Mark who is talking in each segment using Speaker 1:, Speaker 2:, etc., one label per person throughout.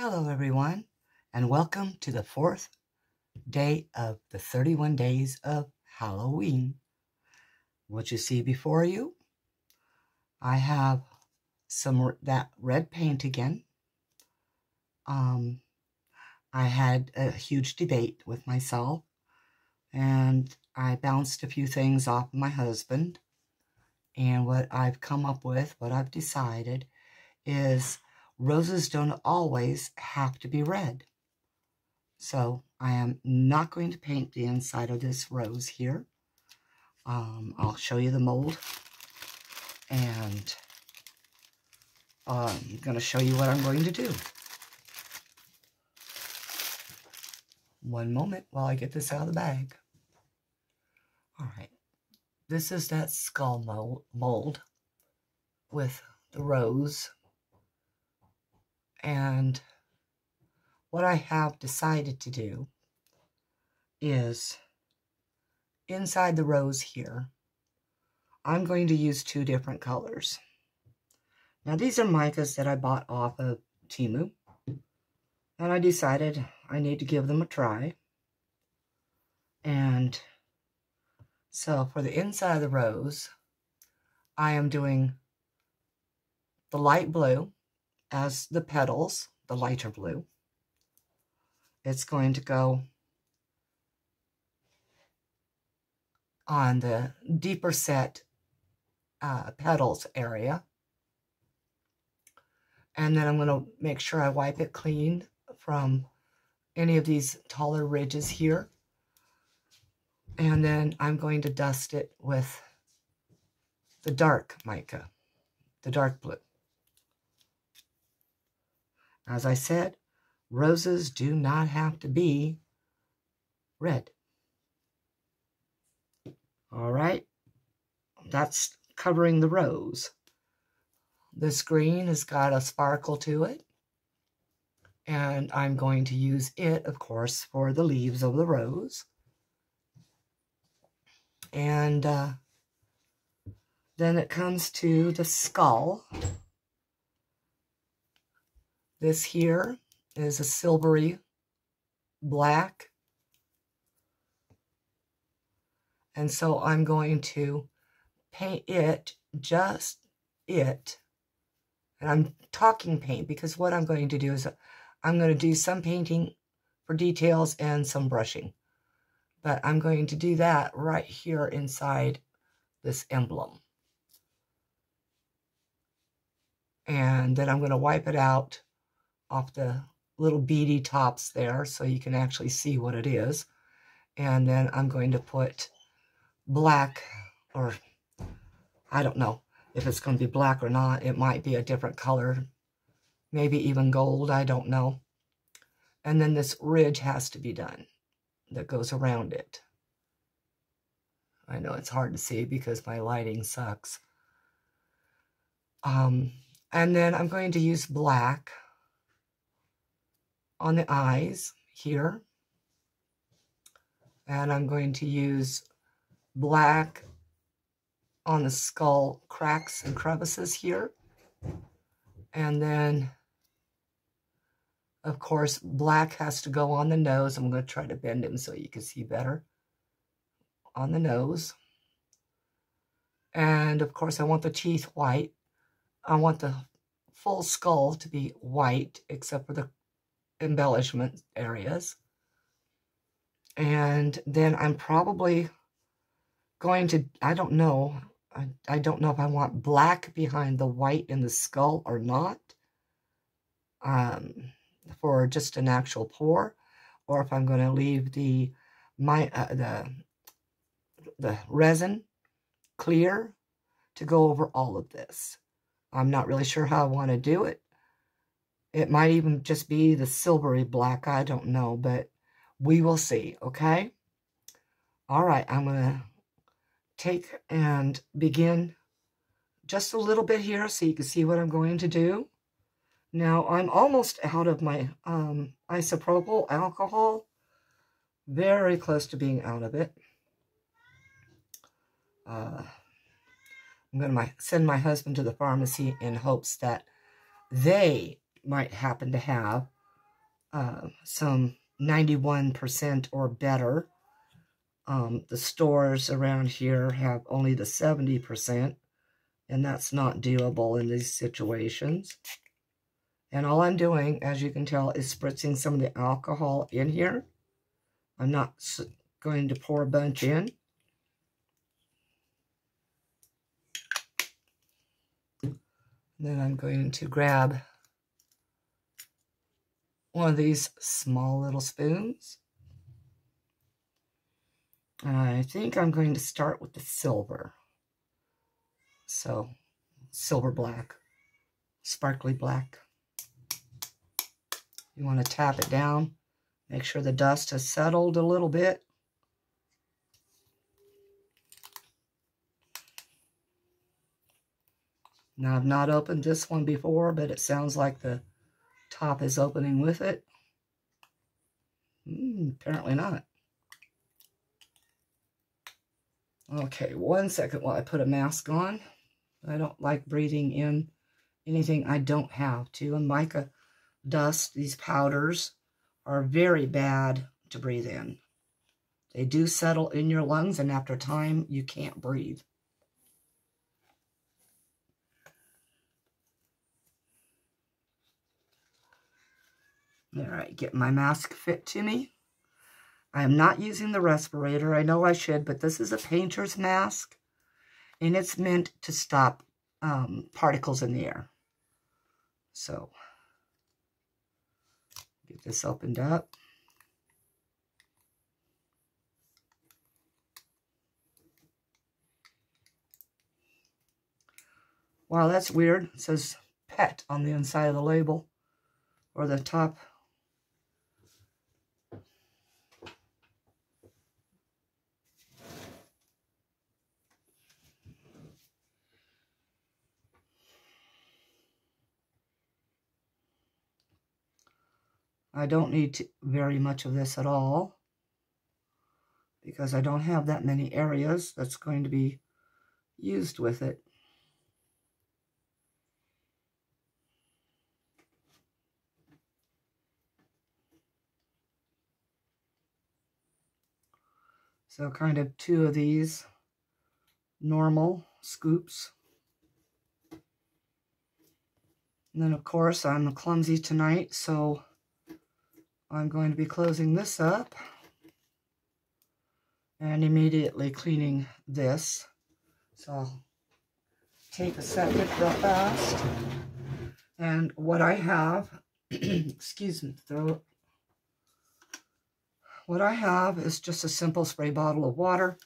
Speaker 1: Hello everyone, and welcome to the 4th day of the 31 days of Halloween. What you see before you, I have that red paint again. I had a huge debate with myself, and I bounced a few things off my husband, and what I've come up with, what I've decided is roses don't always have to be red. So I am not going to paint the inside of this rose here. I'll show you the mold, and I'm going to show you what I'm going to do. One moment while I get this out of the bag. All right, this is that skull mold with the rose. And what I have decided to do is inside the rose here, I'm going to use two different colors. Now these are micas that I bought off of Temu, and I decided I need to give them a try. And so for the inside of the rose, I am doing the light blue as the petals, the lighter blue. It's going to go on the deeper set petals area. And then I'm going to make sure I wipe it clean from any of these taller ridges here. And then I'm going to dust it with the dark mica, the dark blue. As I said, roses do not have to be red. All right, that's covering the rose. This green has got a sparkle to it, and I'm going to use it, of course, for the leaves of the rose. And then it comes to the skull. This here is a silvery black. And so I'm going to paint it, just it. And I'm talking paint because what I'm going to do is I'm going to do some painting for details and some brushing. But I'm going to do that right here inside this emblem. And then I'm going to wipe it out off the little beady tops there so you can actually see what it is. And then I'm going to put black, or I don't know if it's going to be black or not. It might be a different color, maybe even gold, I don't know. And then this ridge has to be done that goes around it. I know it's hard to see because my lighting sucks. And then I'm going to use black on the eyes here. And I'm going to use black on the skull cracks and crevices here. And then, of course, black has to go on the nose. I'm going to try to bend him so you can see better. On the nose. And, of course, I want the teeth white. I want the full skull to be white, except for the embellishment areas. And then I'm probably going to, I don't know if I want black behind the white in the skull or not, for just an actual pour, or if I'm going to leave the resin clear to go over all of this. I'm not really sure how I want to do it. It might even just be the silvery black, I don't know, but we will see, okay? All right, I'm going to take and begin just a little bit here so you can see what I'm going to do. Now, I'm almost out of my isopropyl alcohol. Very close to being out of it. I'm going to send my husband to the pharmacy in hopes that they might happen to have some 91% or better. The stores around here have only the 70%, and that's not doable in these situations. And all I'm doing, as you can tell, is spritzing some of the alcohol in here. I'm not going to pour a bunch in. Then I'm going to grab one of these small little spoons. And I think I'm going to start with the silver. So, silver black, sparkly black. You want to tap it down, make sure the dust has settled a little bit. Now, I've not opened this one before, but it sounds like the top is opening with it. Apparently not. Okay, 1 second while I put a mask on. I don't like breathing in anything I don't have to. And mica dust, these powders, are very bad to breathe in. They do settle in your lungs, and after time, you can't breathe. All right, get my mask fit to me. I am not using the respirator. I know I should, but this is a painter's mask, and it's meant to stop particles in the air. So, get this opened up. Wow, that's weird. It says pet on the inside of the label, or the top. I don't need very much of this at all, because I don't have that many areas that's going to be used with it. So kind of 2 of these normal scoops. And then, of course, I'm clumsy tonight, so I'm going to be closing this up and immediately cleaning this. So I'll take a second real fast. And what I have, excuse me, throat. What I have is just a simple spray bottle of water.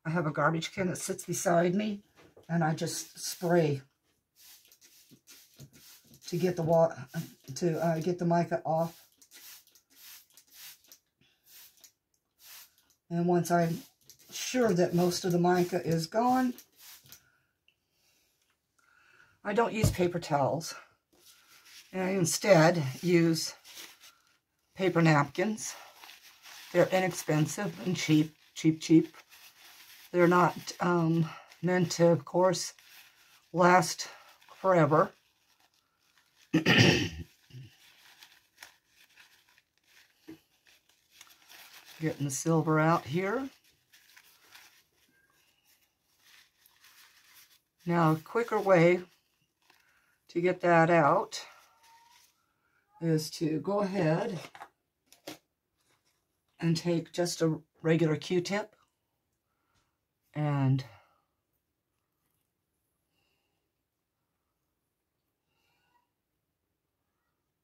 Speaker 1: I have a garbage can that sits beside me, and I just spray to get the water, get the mica off. And once I'm sure that most of the mica is gone, I don't use paper towels. And I instead use paper napkins. They're inexpensive and cheap. They're not meant to, of course, last forever. Getting the silver out here. Now, a quicker way to get that out is to go ahead and take just a regular Q-tip and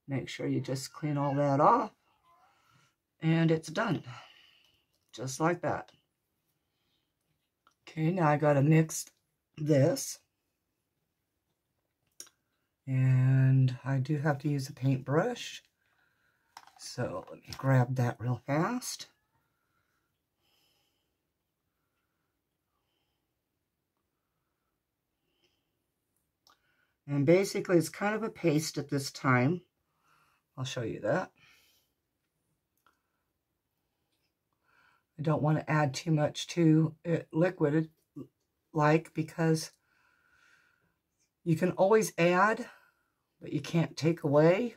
Speaker 1: make sure you just clean all that off, and it's done. Just like that. Okay, now I gotta mix this. And I do have to use a paintbrush. So let me grab that real fast. And basically it's kind of a paste at this time. I'll show you that. I don't want to add too much to it liquid like, because you can always add, but you can't take away.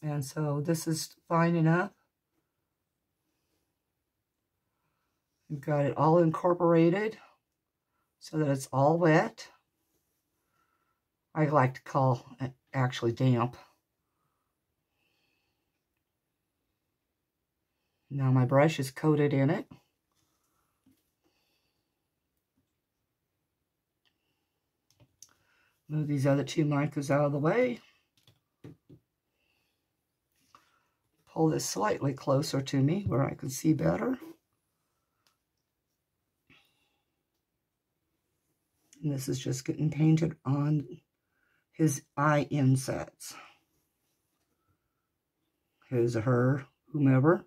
Speaker 1: And so this is fine enough. We've got it all incorporated so that it's all wet. I like to call it actually damp. Now my brush is coated in it. Move these other two micas out of the way. Pull this slightly closer to me where I can see better. And this is just getting painted on his eye insets. His or her, whomever.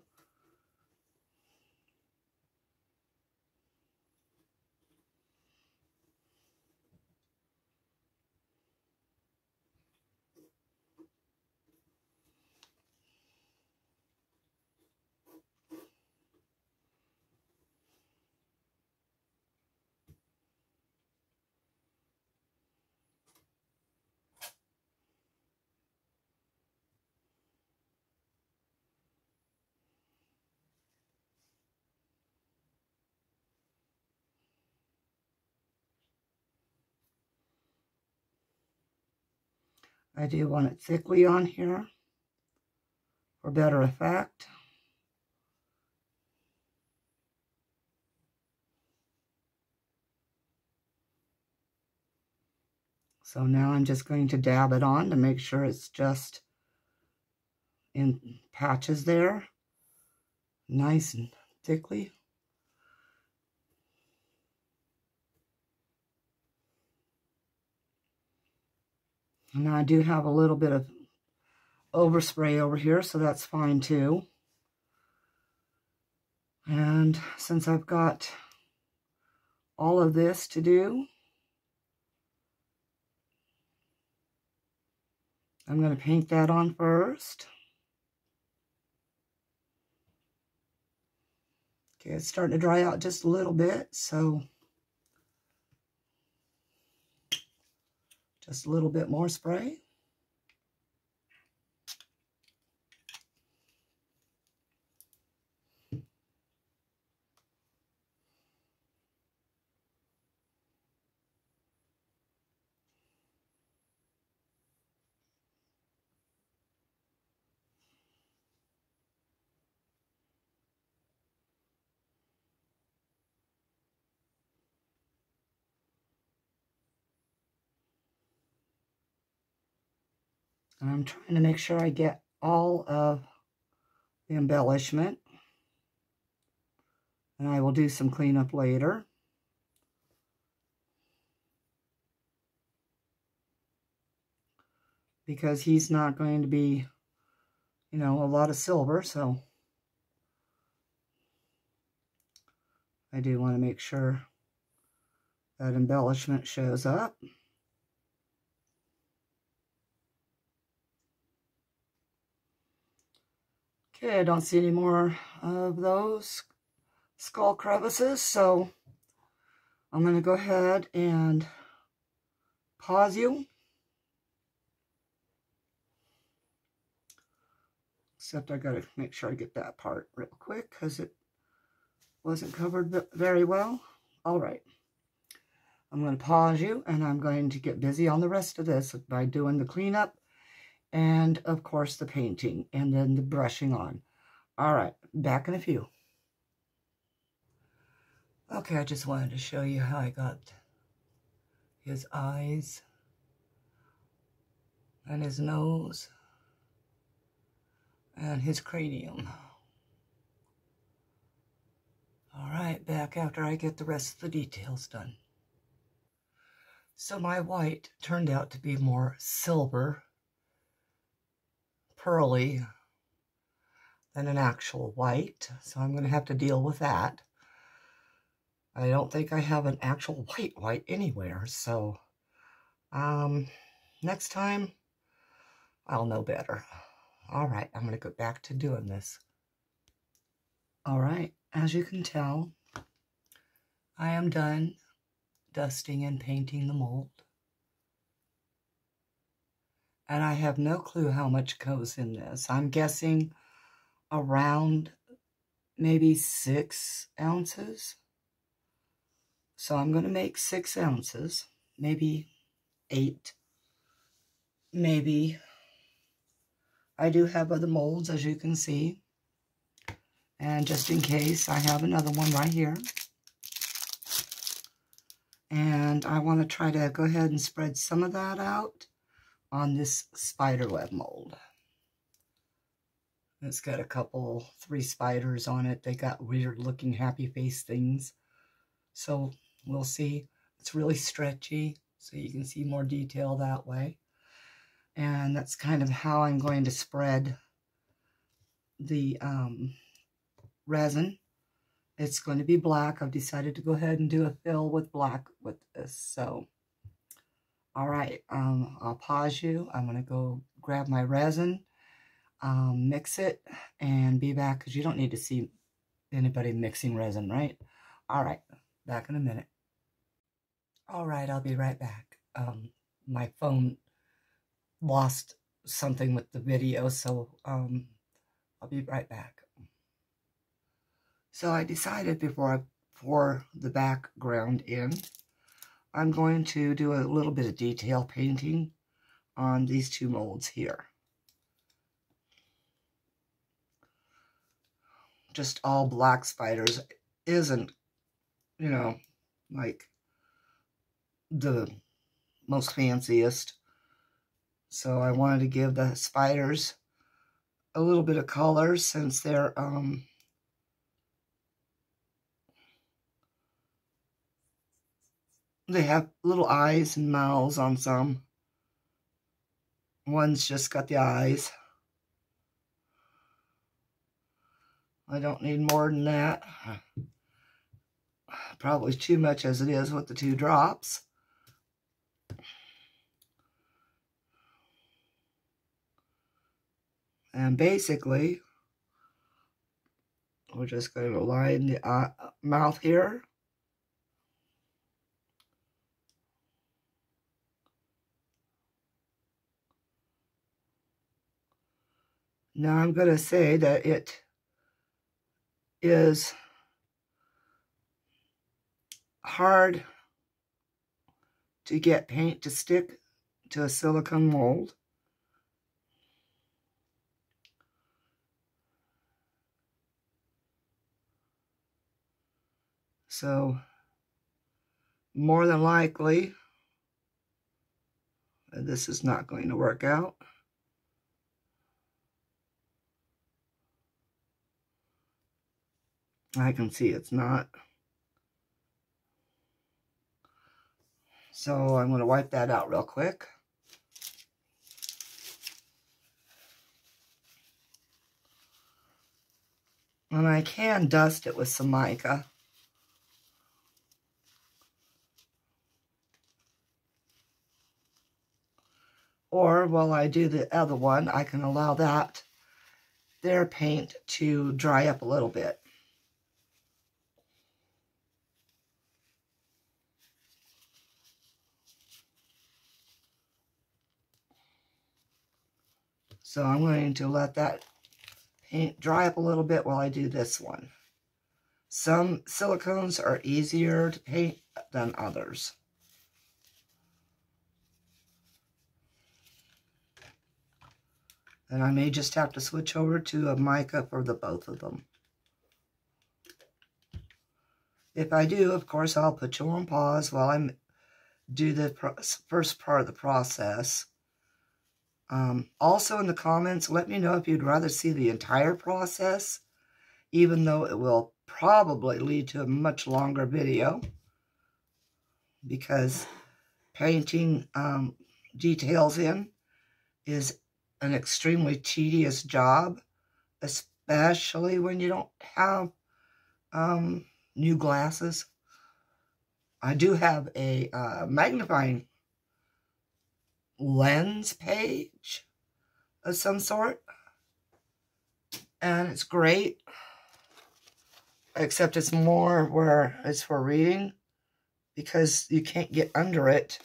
Speaker 1: I do want it thickly on here for better effect. So now I'm just going to dab it on to make sure it's just in patches there, nice and thickly. And I do have a little bit of overspray over here, so that's fine too. And since I've got all of this to do, I'm going to paint that on first. Okay, it's starting to dry out just a little bit, so just a little bit more spray. And I'm trying to make sure I get all of the embellishment. And I will do some cleanup later. Because he's not going to be, you know, a lot of silver, so I do want to make sure that embellishment shows up. Okay, I don't see any more of those skull crevices, so I'm going to go ahead and pause you. Except I got to make sure I get that part real quick because it wasn't covered very well. All right. I'm going to pause you, and I'm going to get busy on the rest of this by doing the cleanup and, of course, the painting and then the brushing on. All right, back in a few. Okay, I just wanted to show you how I got his eyes and his nose and his cranium. All right, back after I get the rest of the details done. So my white turned out to be more silver, pearly than an actual white, so I'm going to have to deal with that. I don't think I have an actual white anywhere, so next time I'll know better. All right, I'm going to go back to doing this. All right, as you can tell, I am done dusting and painting the mold. And I have no clue how much goes in this. I'm guessing around maybe 6 ounces. So I'm going to make 6 ounces, maybe 8, maybe. I do have other molds, as you can see. And just in case, I have another one right here. And I want to try to go ahead and spread some of that out on this Spiderweb mold. It's got a couple, 3 spiders on it. They got weird looking happy face things. So we'll see. It's really stretchy, so you can see more detail that way. And that's kind of how I'm going to spread the resin. It's going to be black. I've decided to go ahead and do a fill with black with this. So, all right, I'll pause you. I'm going to go grab my resin, mix it, and be back, because you don't need to see anybody mixing resin, right? All right, back in a minute. All right, I'll be right back. My phone lost something with the video, so I'll be right back. So I decided before I pour the background in, I'm going to do a little bit of detail painting on these 2 molds here. Just all black spiders isn't, you know, like the most fanciest. So I wanted to give the spiders a little bit of color, since they're they have little eyes and mouths on some. One's just got the eyes. I don't need more than that. Probably too much as it is with the 2 drops. And basically, we're just going to line the mouth here. Now I'm going to say that it is hard to get paint to stick to a silicone mold. So more than likely, this is not going to work out. I can see it's not. So I'm going to wipe that out real quick. And I can dust it with some mica. Or while I do the other one, I can allow their paint to dry up a little bit. So I'm going to let that paint dry up a little bit while I do this one. Some silicones are easier to paint than others. And I may just have to switch over to a mica for the both of them. If I do, of course, I'll put you on pause while I do the first part of the process. Also in the comments, let me know if you'd rather see the entire process, even though it will probably lead to a much longer video, because painting details in is an extremely tedious job, especially when you don't have new glasses. I do have a magnifying lens page of some sort, and it's great, except it's more where it's for reading, because you can't get under it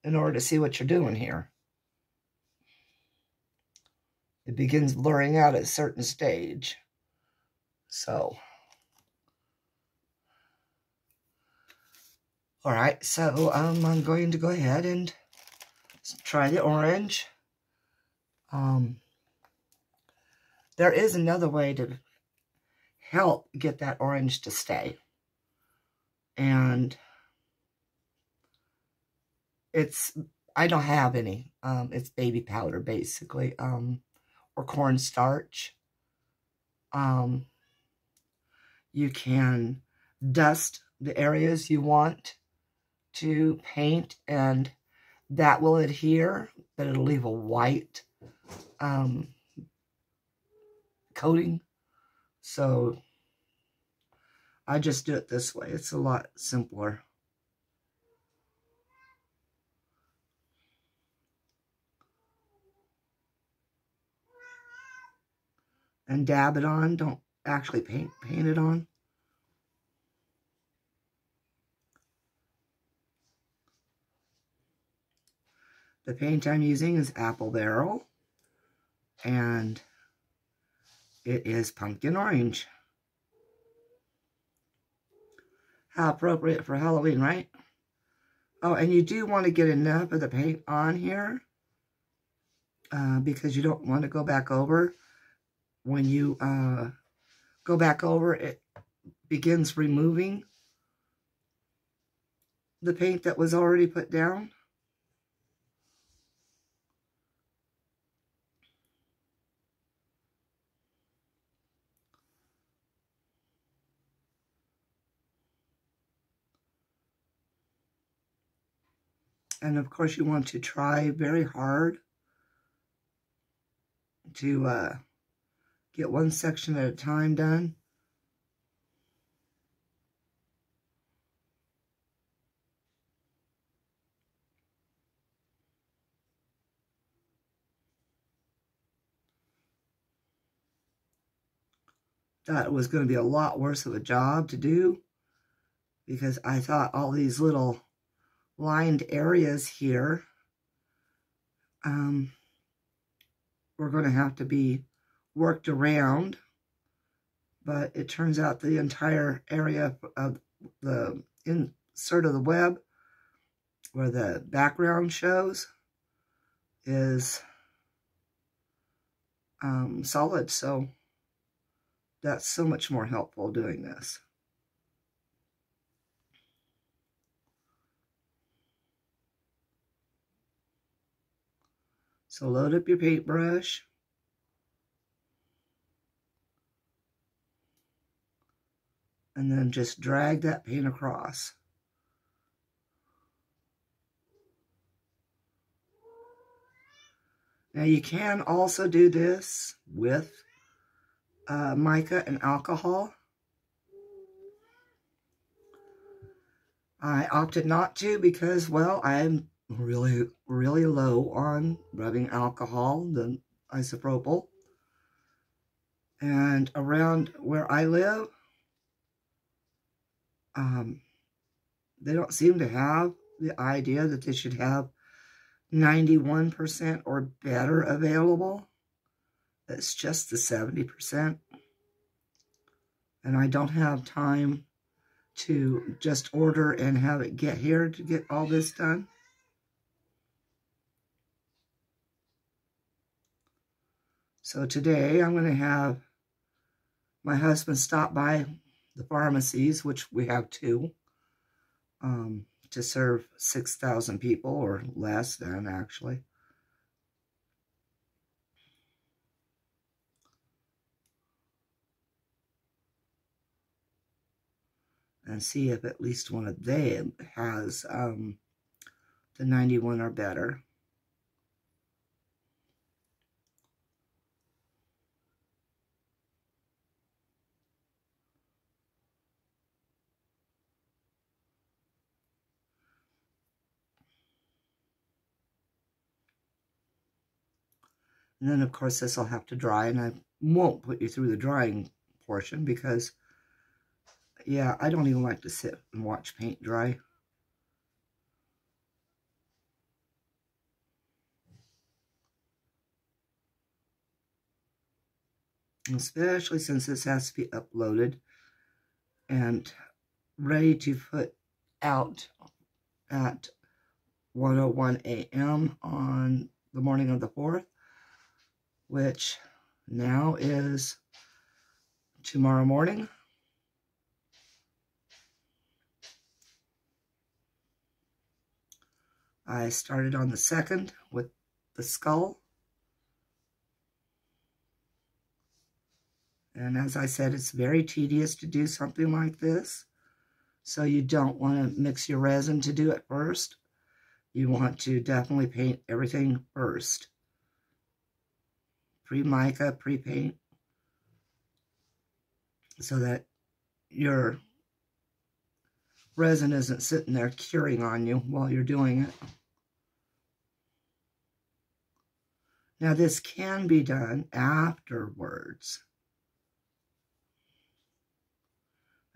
Speaker 1: in order to see what you're doing here. it begins blurring out at a certain stage. So, all right, so I'm going to go ahead and try the orange. There is another way to help get that orange to stay. And I don't have any. It's baby powder, basically, or cornstarch. You can dust the areas you want to paint, and that will adhere, but it'll leave a white coating. So I just do it this way. It's a lot simpler. And dab it on. Don't actually paint it on. The paint I'm using is Apple Barrel, and it is pumpkin orange. How appropriate for Halloween, right? Oh, and you do want to get enough of the paint on here because you don't want to go back over. When you go back over, it begins removing the paint that was already put down. And of course, you want to try very hard to get one section at a time done. Thought it was going to be a lot worse of a job to do because I thought all these little lined areas here were going to have to be worked around, but it turns out the entire area of the insert of the web where the background shows is solid, so that's so much more helpful doing this. So load up your paintbrush. And then just drag that paint across. Now you can also do this with mica and alcohol. I opted not to because, well, I'm really, really low on rubbing alcohol, the isopropyl. And around where I live, they don't seem to have the idea that they should have 91% or better available. It's just the 70%. And I don't have time to just order and have it get here to get all this done. So today I'm going to have my husband stop by the pharmacies, which we have two, to serve 6,000 people, or less than, actually. And see if at least one of them has the 91 or better. And then, of course, this will have to dry, and I won't put you through the drying portion because, yeah, I don't even like to sit and watch paint dry. especially since this has to be uploaded and ready to put out at 1:01 a.m. on the morning of the 4th, which now is tomorrow morning. I started on the 2nd with the skull. And as I said, it's very tedious to do something like this. So you don't want to mix your resin to do it first. You want to definitely paint everything first. Pre-mica, pre-paint. So that your resin isn't sitting there curing on you while you're doing it. Now this can be done afterwards.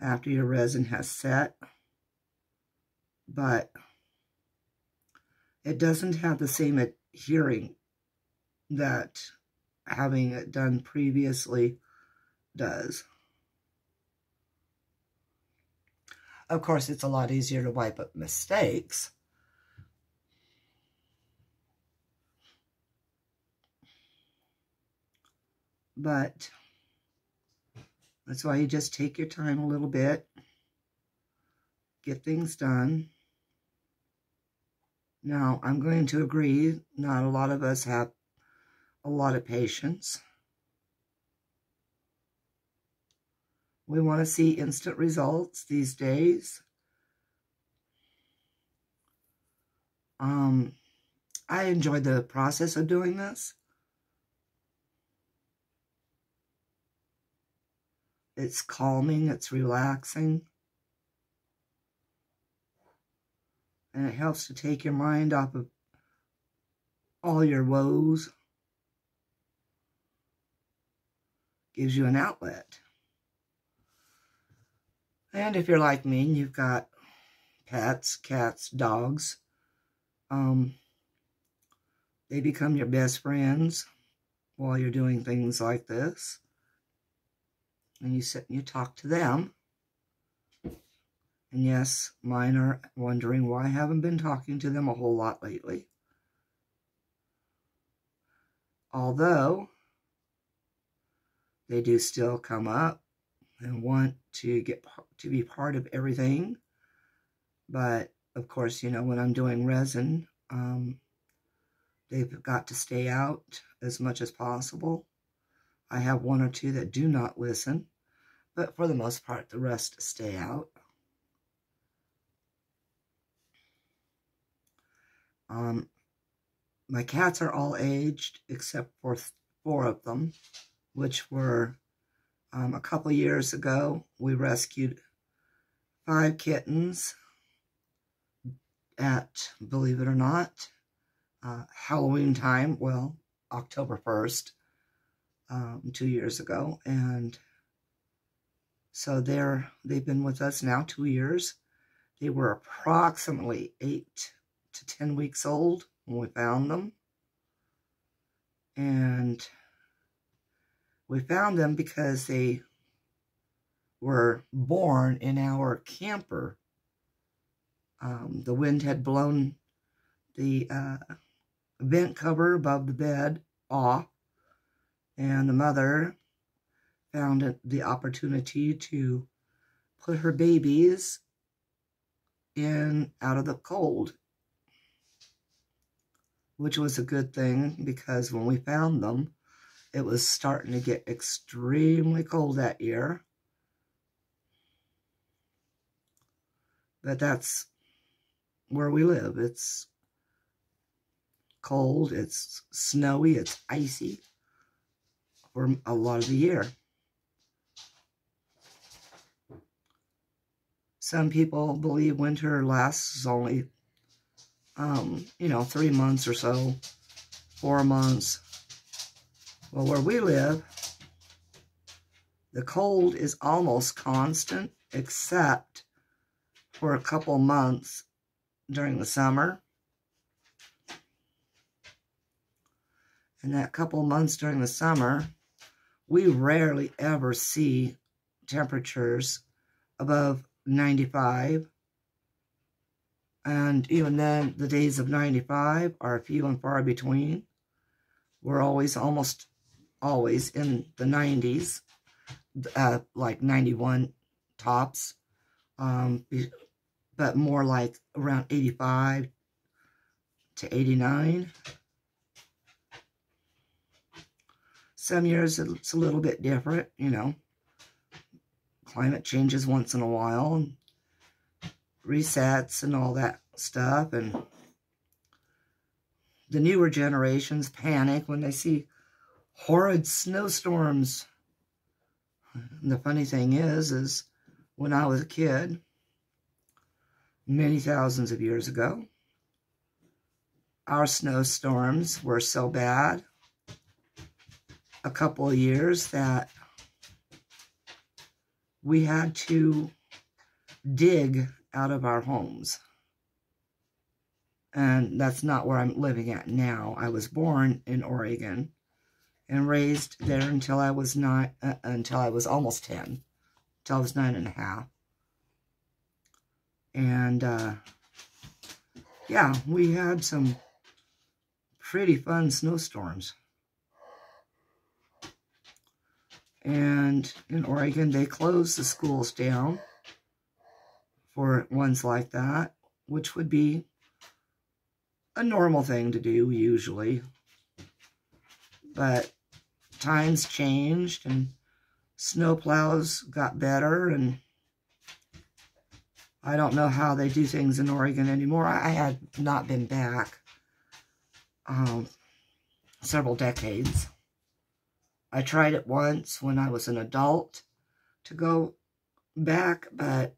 Speaker 1: After your resin has set. But it doesn't have the same adhering that having it done previously does. Of course, it's a lot easier to wipe up mistakes. But that's why you just take your time a little bit, get things done. Now, I'm going to agree, not a lot of us have a lot of patience. We want to see instant results these days. I enjoy the process of doing this. It's calming, it's relaxing. And it helps to take your mind off of all your woes. Gives you an outlet. And if you're like me and you've got pets, cats, dogs, they become your best friends while you're doing things like this. And you sit and you talk to them. And yes, mine are wondering why I haven't been talking to them a whole lot lately. Although, they do still come up and want to get to be part of everything. But, of course, you know, when I'm doing resin, they've got to stay out as much as possible. I have one or two that do not listen, but for the most part, the rest stay out. My cats are all aged except for 4 of them, which were a couple years ago. We rescued 5 kittens at, believe it or not, Halloween time, well, October 1st, 2 years ago. And so they've been with us now 2 years. They were approximately 8 to 10 weeks old when we found them. And we found them because they were born in our camper. The wind had blown the vent cover above the bed off, and the mother found the opportunity to put her babies in out of the cold, which was a good thing because when we found them, it was starting to get extremely cold that year. But that's where we live. It's cold, it's snowy, it's icy for a lot of the year. Some people believe winter lasts only, 3 months or so, 4 months. Well, where we live, the cold is almost constant, except for a couple months during the summer. And that couple months during the summer, we rarely ever see temperatures above 95. And even then, the days of 95 are few and far between. We're almost always in the 90s, like 91 tops, but more like around 85 to 89. Some years it's a little bit different, you know. Climate changes once in a while, and resets and all that stuff, and the newer generations panic when they see horrid snowstorms. And the funny thing is when I was a kid, many thousands of years ago, our snowstorms were so bad a couple of years that we had to dig out of our homes. And that's not where I'm living at now. I was born in Oregon and raised there until I was almost 10, until I was 9.5. And yeah, we had some pretty fun snowstorms. And in Oregon, they closed the schools down for ones like that, which would be a normal thing to do usually. But times changed and snowplows got better, and I don't know how they do things in Oregon anymore. I had not been back several decades. I tried it once when I was an adult to go back, but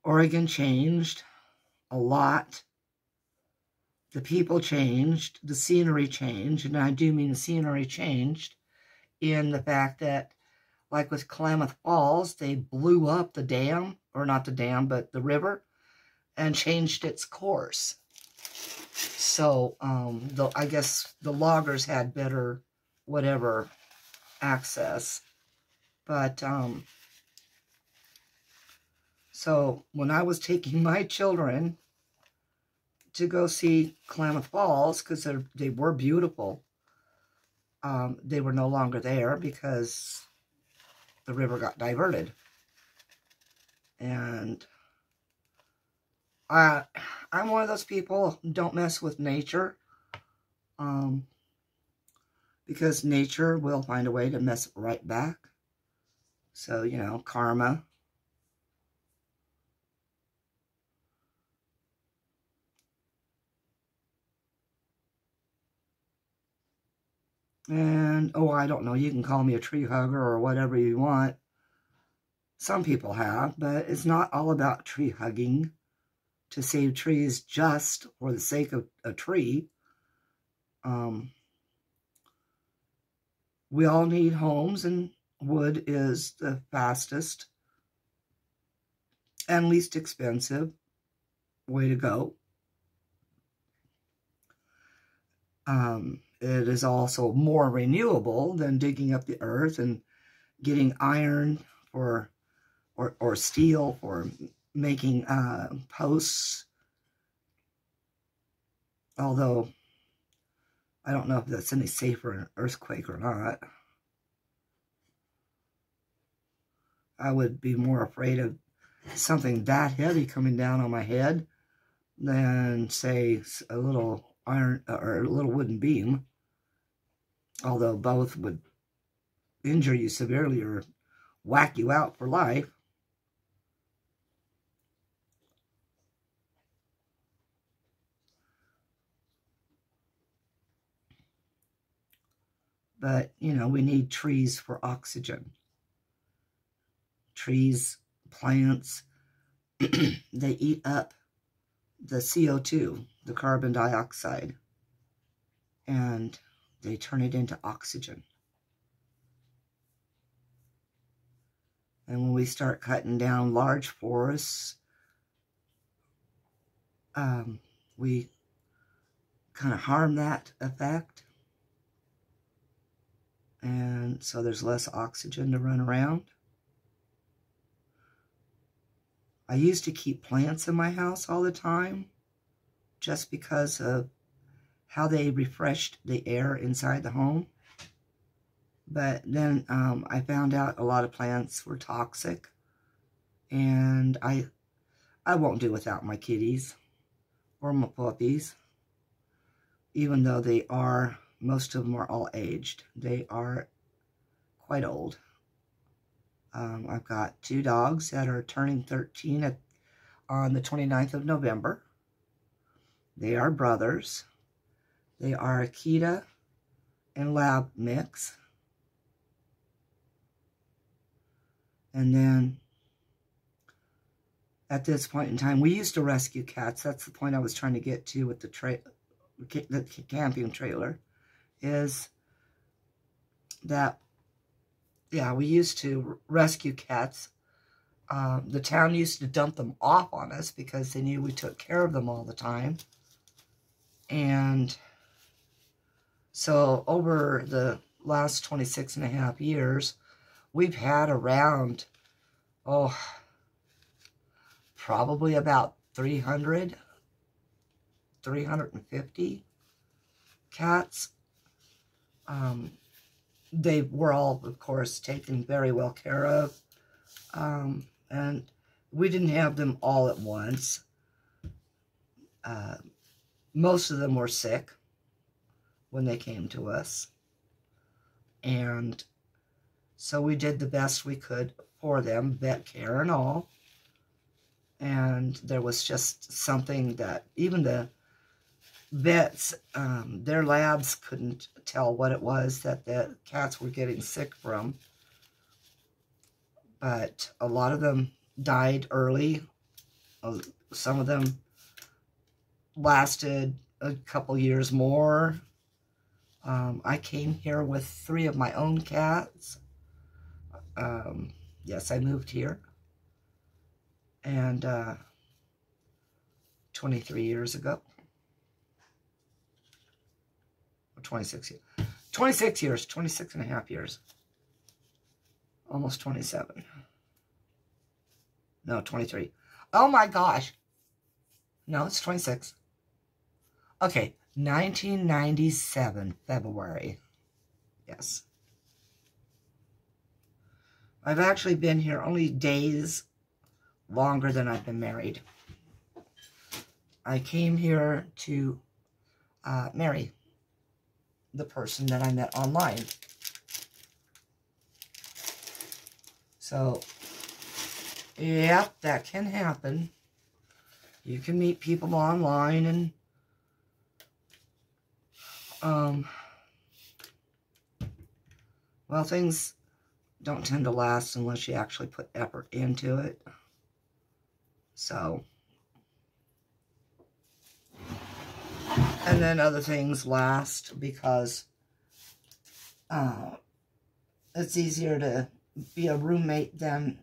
Speaker 1: Oregon changed a lot. The people changed, the scenery changed, and I do mean the scenery changed in the fact that, like with Klamath Falls, they blew up the dam, or not the dam, but the river, and changed its course. So, I guess the loggers had better, whatever, access. But, so when I was taking my children to go see Klamath Falls, because they were beautiful, they were no longer there because the river got diverted. And I'm one of those people who don't mess with nature, because nature will find a way to mess it right back. So, you know, karma. And, oh, I don't know, you can call me a tree hugger or whatever you want. Some people have, but it's not all about tree hugging to save trees just for the sake of a tree. We all need homes, and wood is the fastest and least expensive way to go. It is also more renewable than digging up the earth and getting iron or steel for making posts. Although, I don't know if that's any safer in an earthquake or not. I would be more afraid of something that heavy coming down on my head than, say, a little iron or a little wooden beam. Although both would injure you severely or whack you out for life. But, you know, we need trees for oxygen. Trees, plants, they eat up the CO2, the carbon dioxide, and they turn it into oxygen. And when we start cutting down large forests, we kind of harm that effect. and so there's less oxygen to run around. I used to keep plants in my house all the time just because of how they refreshed the air inside the home. But then I found out a lot of plants were toxic, and I won't do without my kitties or my puppies, even though they are, most of them are all aged. They are quite old. I've got 2 dogs that are turning 13 on the 29th of November. They are brothers. They are Akita and Lab mix. And then at this point in time, we used to rescue cats. That's the point I was trying to get to with the camping trailer, is that, yeah, we used to rescue cats. The town used to dump them off on us because they knew we took care of them all the time. And so over the last 26.5 years, we've had around, probably about 350 cats. They were all, of course, taken very well care of. And we didn't have them all at once. Most of them were sick when they came to us. And so we did the best we could for them, vet care and all. And there was just something that even the vets, their labs couldn't tell what it was that the cats were getting sick from. But a lot of them died early. Some of them lasted a couple years more. I came here with 3 of my own cats. Yes, I moved here. And 23 years ago. 26 years. 26 years. 26.5 years. Almost 27. No, 23. Oh my gosh. No, it's 26. Okay, 1997, February. Yes. I've actually been here only days longer than I've been married. I came here to marry the person that I met online. So, yeah, that can happen. You can meet people online and well, things don't tend to last unless you actually put effort into it. So, and then other things last because it's easier to be a roommate than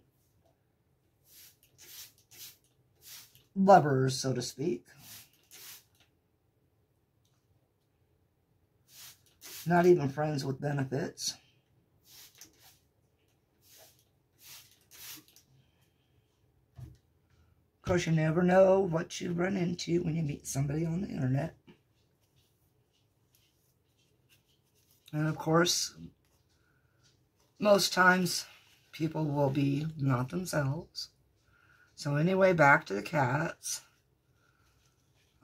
Speaker 1: lovers, so to speak. Not even friends with benefits. Of course, you never know what you run into when you meet somebody on the internet. And of course, most times people will be not themselves. So anyway, back to the cats.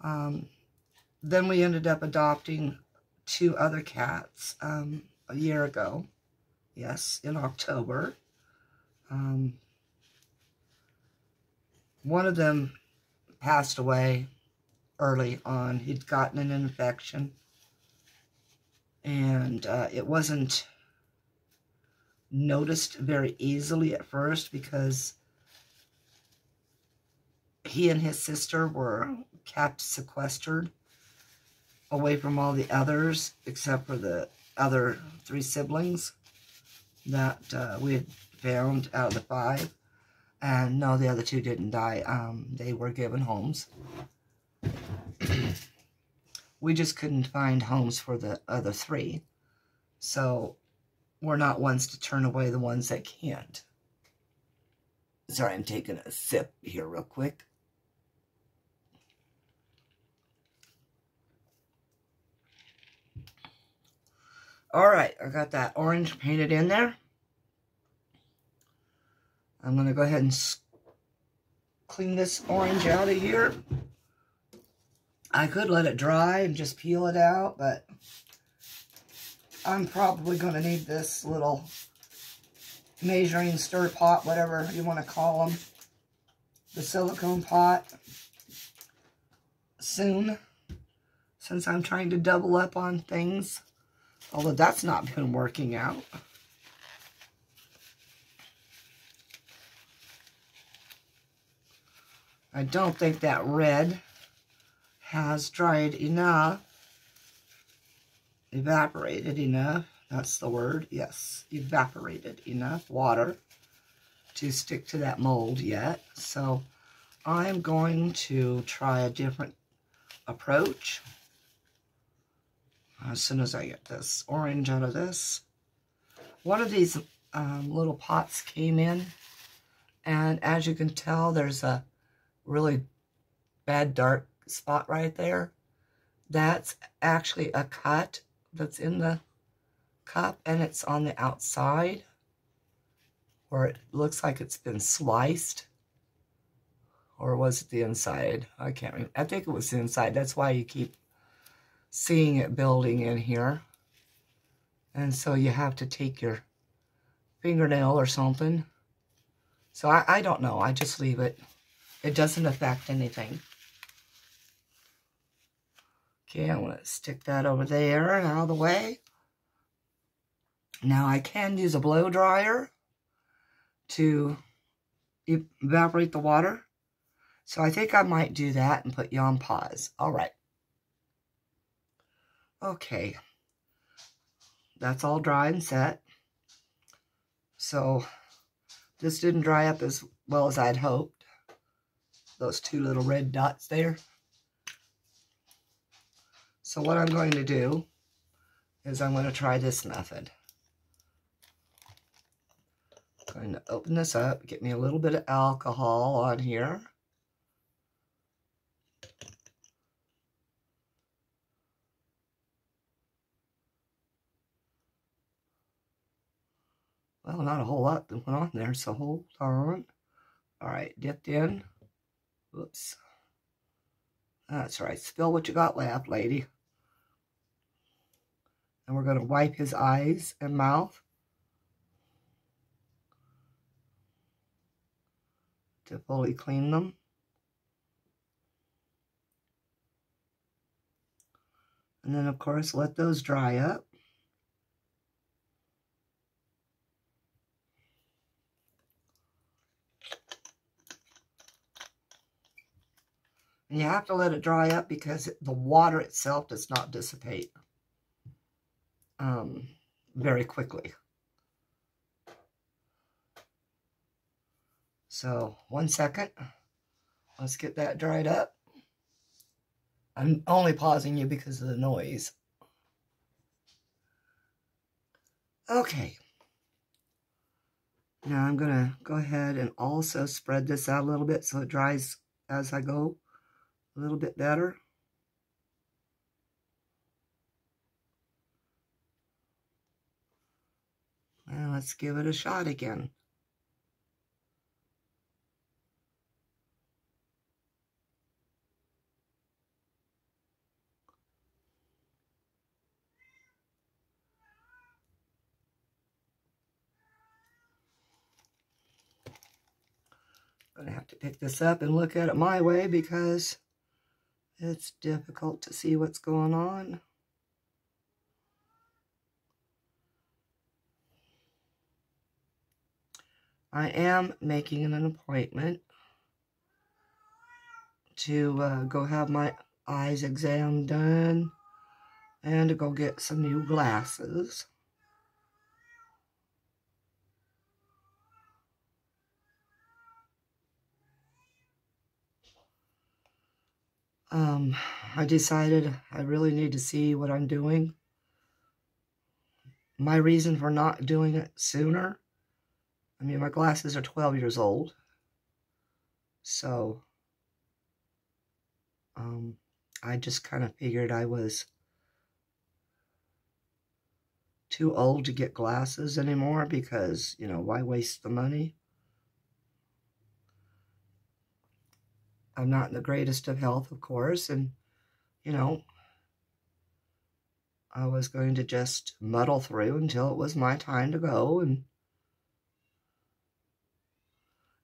Speaker 1: Then we ended up adopting 2 other cats a year ago. Yes, in October. One of them passed away early on. He'd gotten an infection. And it wasn't noticed very easily at first because he and his sister were kept sequestered away from all the others except for the other 3 siblings that we had found out of the 5. And no, the other 2 didn't die. They were given homes. We just couldn't find homes for the other 3. So we're not ones to turn away the ones that can't. Sorry, I'm taking a sip here real quick. All right, I got that orange painted in there. I'm going to go ahead and clean this orange out of here. I could let it dry and just peel it out, but I'm probably going to need this little measuring stir pot, whatever you want to call them, the silicone pot, soon, since I'm trying to double up on things, although that's not been working out. I don't think that red has dried enough, evaporated enough, that's the word, yes, evaporated enough water to stick to that mold yet. So I'm going to try a different approach as soon as I get this orange out of this. One of these little pots came in, and as you can tell, there's a really bad dark spot right there. That's actually a cut that's in the cup, and it's on the outside where it looks like it's been sliced. Or was it the inside? I can't remember. I think it was the inside. That's why you keep seeing it building in here. And so you have to take your fingernail or something. So I don't know. I just leave it. It doesn't affect anything. Okay, I'm going to stick that over there and out of the way. Now I can use a blow dryer to evaporate the water. So I think I might do that and put you on pause. All right. Okay. That's all dry and set. So this didn't dry up as well as I'd hoped. Those two little red dots there. So what I'm going to do is I'm going to try this method. I'm going to open this up, get me a little bit of alcohol on here. Well, not a whole lot that went on there, so hold on. All right, dipped in. Whoops. That's right. Spill what you got left, lady. And we're going to wipe his eyes and mouth to fully clean them. And then, of course, let those dry up. And you have to let it dry up because the water itself does not dissipate very quickly. So, 1 second. Let's get that dried up. I'm only pausing you because of the noise. Okay. Now I'm going to go ahead and also spread this out a little bit so it dries as I go a little bit better. And let's give it a shot again. I'm going to have to pick this up and look at it my way because it's difficult to see what's going on. I am making an appointment to go have my eyes exam done and to go get some new glasses. I decided I really need to see what I'm doing my reason for not doing it sooner, I mean, my glasses are 12 years old. So, I just kind of figured I was too old to get glasses anymore because, you know, why waste the money? I'm not in the greatest of health, of course, and, you know, I was going to just muddle through until it was my time to go, and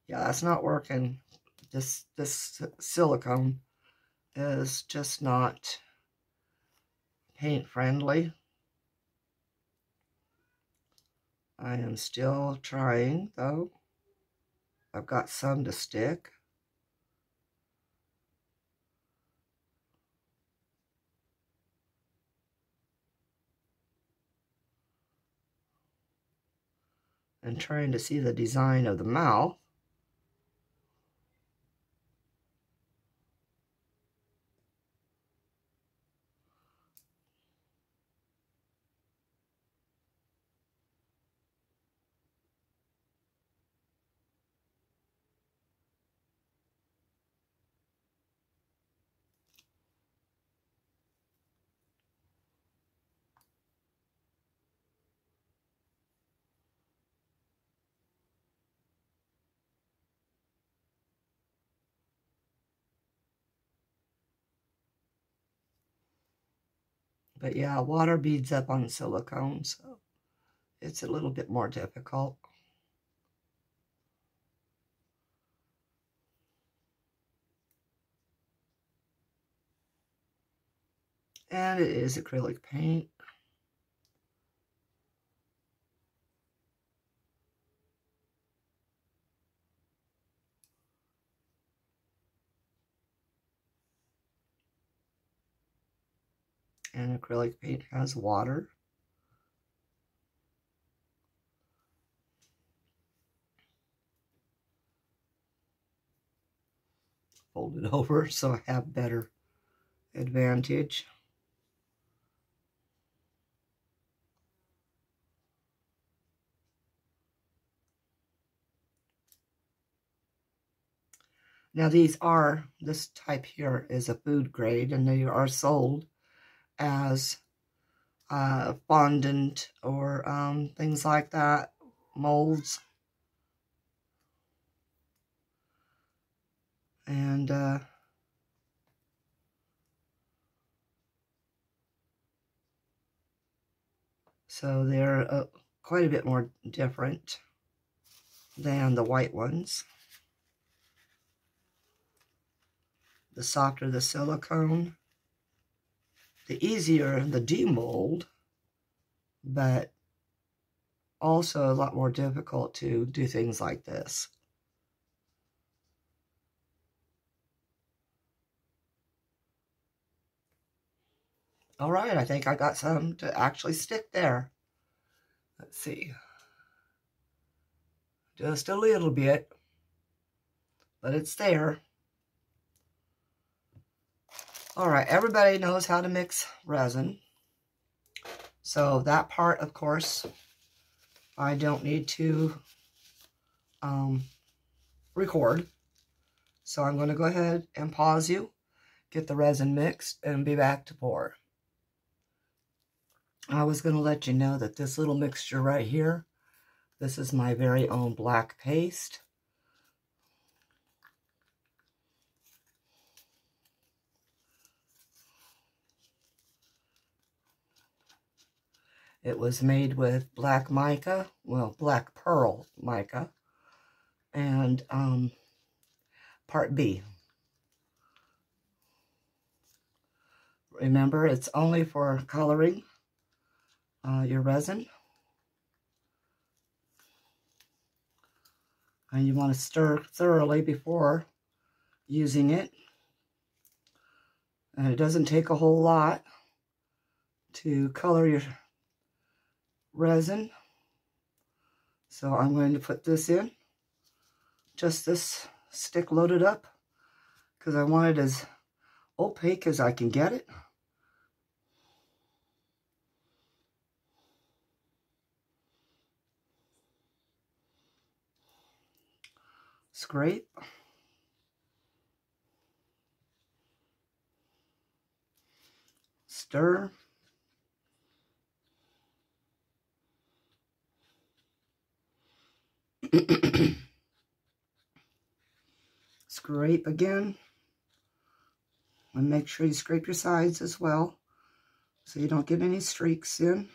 Speaker 1: yeah, that's not working. This silicone is just not paint friendly. I am still trying, though. I've got some to stick. And trying to see the design of the mouth. But yeah, water beads up on silicone, so it's a little bit more difficult. And it is acrylic paint. And acrylic paint has water. Fold it over so I have better advantage. Now this type here is a food grade, and they are sold as fondant or things like that, molds. And so they're quite a bit more different than the white ones. The softer the silicone, the easier the demold, but also a lot more difficult to do things like this. All right, I think I got some to actually stick there. Let's see. Just a little bit, but it's there. All right, everybody knows how to mix resin. So that part, of course, I don't need to record. So I'm going to go ahead and pause you, get the resin mixed, and be back to pour. I was going to let you know that this little mixture right here, this is my very own black paste. It was made with black mica, well, black pearl mica, and part B. Remember, it's only for coloring your resin. And you want to stir thoroughly before using it. And it doesn't take a whole lot to color your resin. So I'm going to put this in, just this stick loaded up, because I want it as opaque as I can get it. Scrape. Stir. Scrape again. And make sure you scrape your sides as well, so you don't get any streaks in.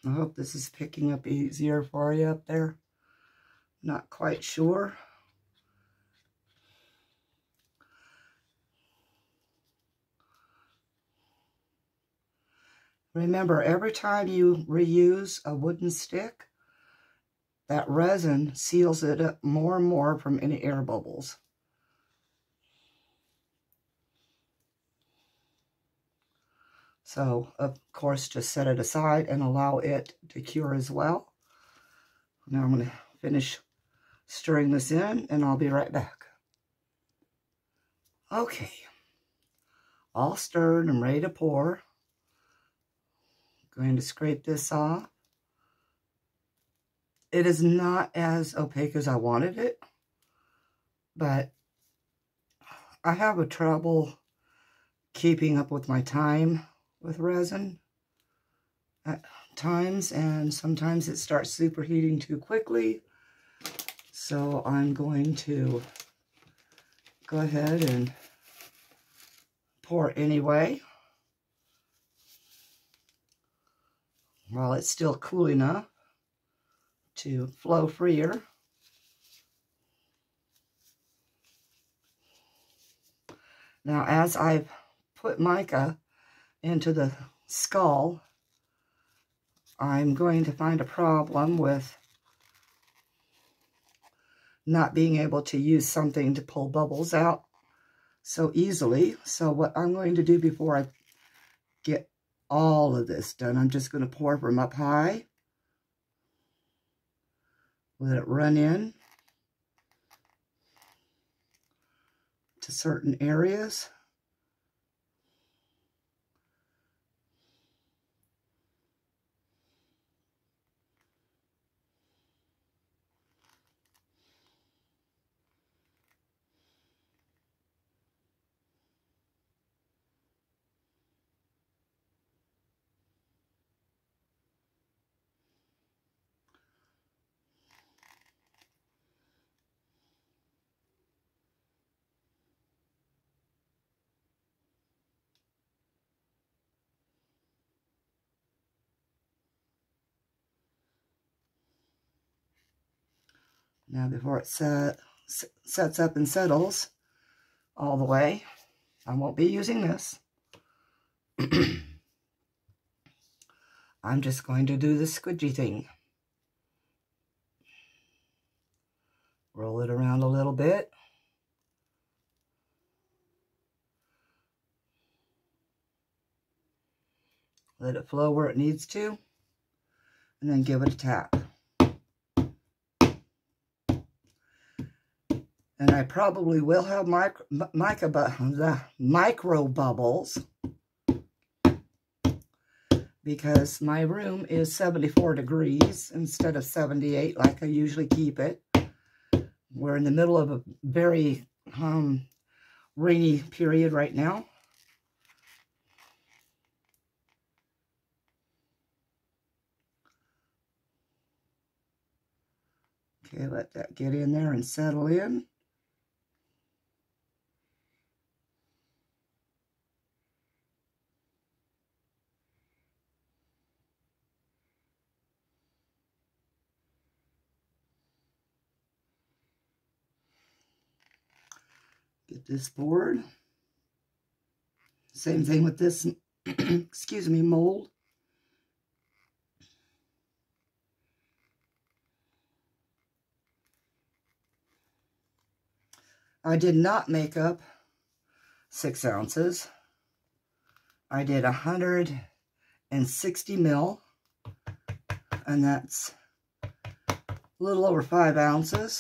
Speaker 1: I hope this is picking up easier for you up there. Not quite sure. Remember, every time you reuse a wooden stick, that resin seals it up more and more from any air bubbles. So, of course, just set it aside and allow it to cure as well. Now I'm going to finish stirring this in, and I'll be right back. Okay, all stirred and ready to pour. Going to scrape this off. It is not as opaque as I wanted it, but I have a trouble keeping up with my time with resin at times, and sometimes it starts superheating too quickly. So I'm going to go ahead and pour anyway, while it's still cool enough to flow freer. Now, as I've put mica into the skull, I'm going to find a problem with not being able to use something to pull bubbles out so easily. So what I'm going to do before I get all of this done, I'm just going to pour from up high. Let it run in to certain areas. Now, before it sets up and settles all the way, I won't be using this. I'm just going to do the squidgy thing. Roll it around a little bit. Let it flow where it needs to, and then give it a tap. And I probably will have micro bubbles, because my room is 74 degrees instead of 78 like I usually keep it. We're in the middle of a very rainy period right now. Okay, let that get in there and settle in. Get this board. Same thing with this, excuse me, mold. I did not make up 6 ounces. I did 160 mil, and that's a little over 5 ounces.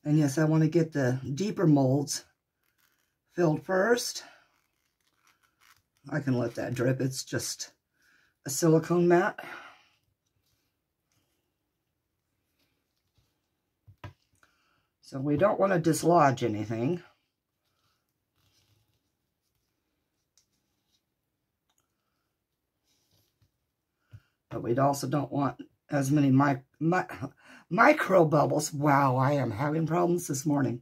Speaker 1: And yes, I want to get the deeper molds filled first. I can let that drip. It's just a silicone mat. So we don't want to dislodge anything. But we also don't want as many micro bubbles. Wow, I am having problems this morning.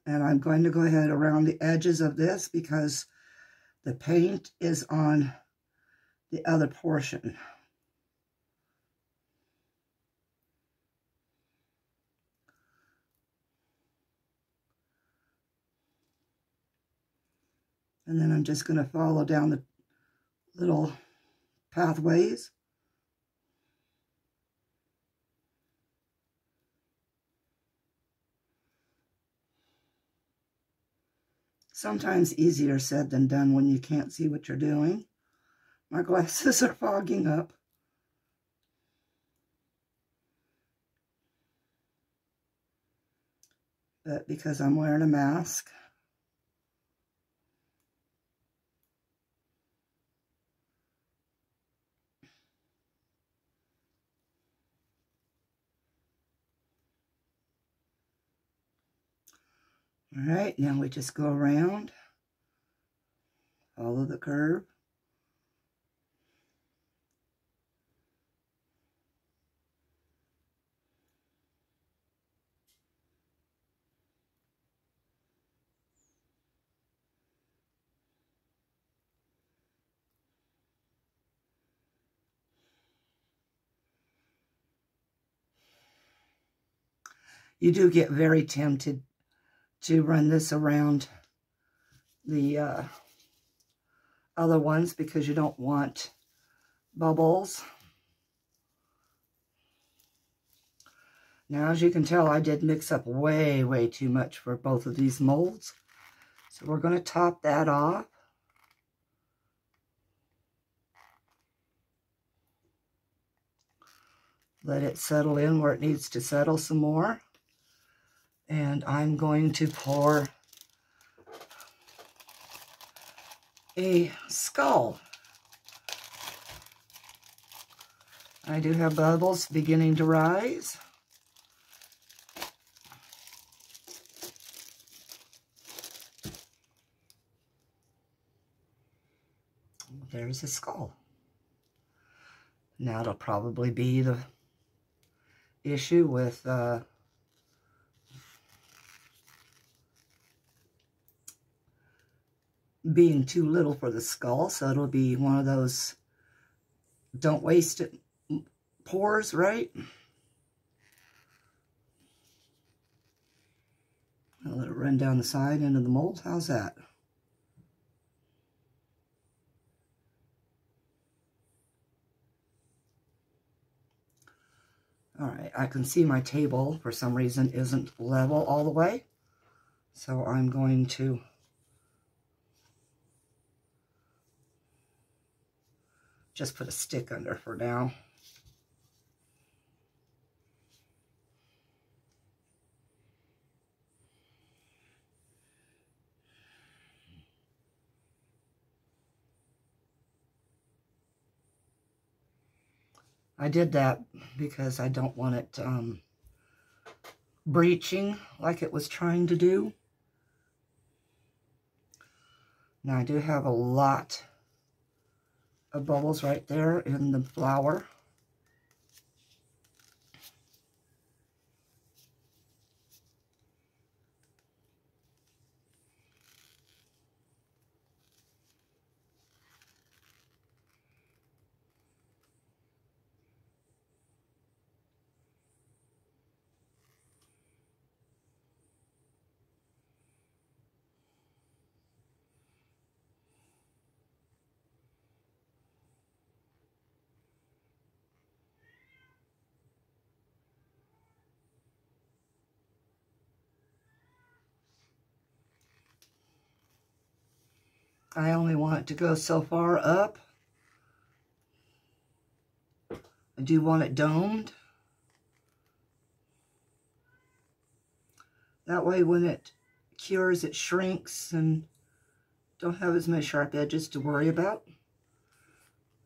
Speaker 1: And I'm going to go ahead around the edges of this because the paint is on the other portion. And then I'm just going to follow down the little pathways. Sometimes easier said than done when you can't see what you're doing. My glasses are fogging up. But because I'm wearing a mask, all right, now we just go around, follow the curve. You do get very tempted to run this around the other ones because you don't want bubbles. Now, as you can tell, I did mix up way too much for both of these molds. So we're going to top that off. Let it settle in where it needs to settle some more. And I'm going to pour a skull. I do have bubbles beginning to rise. There's a skull. Now it'll probably be the issue with being too little for the skull, so it'll be one of those don't waste it pours, right? I'll let it run down the side into the mold. How's that? All right, I can see my table for some reason isn't level all the way, so I'm going to just put a stick under for now. I did that because I don't want it breaching like it was trying to do. Now I do have a lot of bubbles right there in the flower. I only want it to go so far up. I do want it domed. That way when it cures, it shrinks and don't have as many sharp edges to worry about.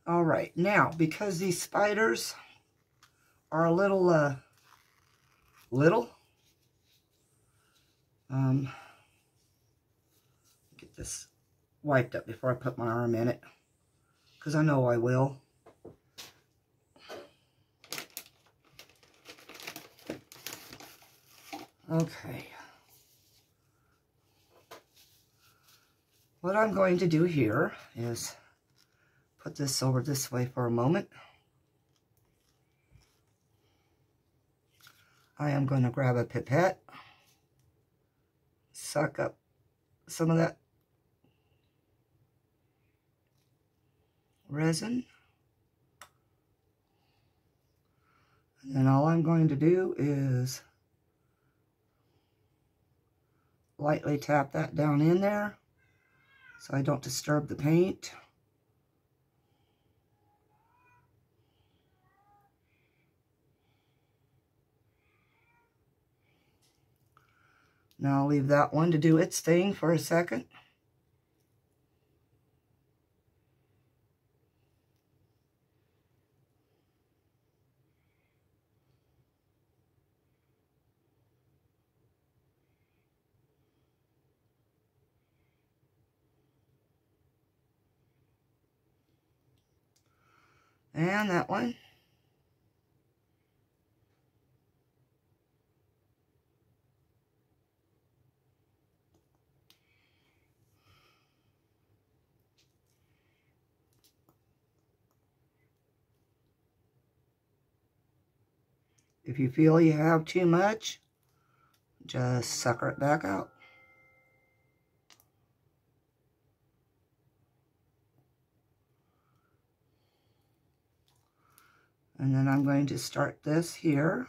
Speaker 1: All right, now, because these spiders are a little, get this wiped up before I put my arm in it, because I know I will. Okay. What I'm going to do here is put this over this way for a moment. I am going to grab a pipette, suck up some of that resin, and then all I'm going to do is lightly tap that down in there so I don't disturb the paint. Now I'll leave that one to do its thing for a second. And that one. If you feel you have too much, just sucker it back out. And then I'm going to start this here.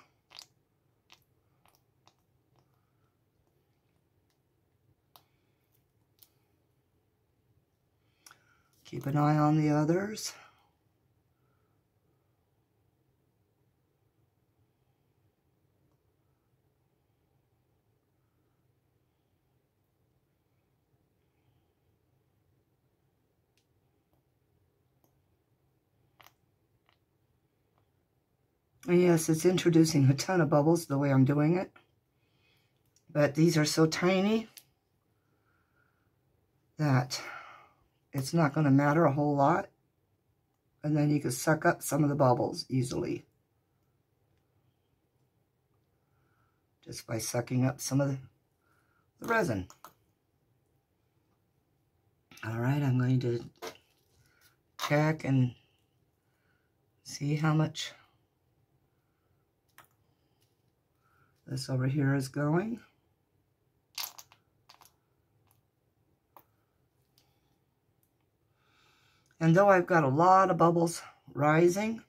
Speaker 1: Keep an eye on the others. And yes, it's introducing a ton of bubbles the way I'm doing it. But these are so tiny that it's not going to matter a whole lot. And then you can suck up some of the bubbles easily, just by sucking up some of the resin. All right, I'm going to check and see how much this over here is going. And though I've got a lot of bubbles rising,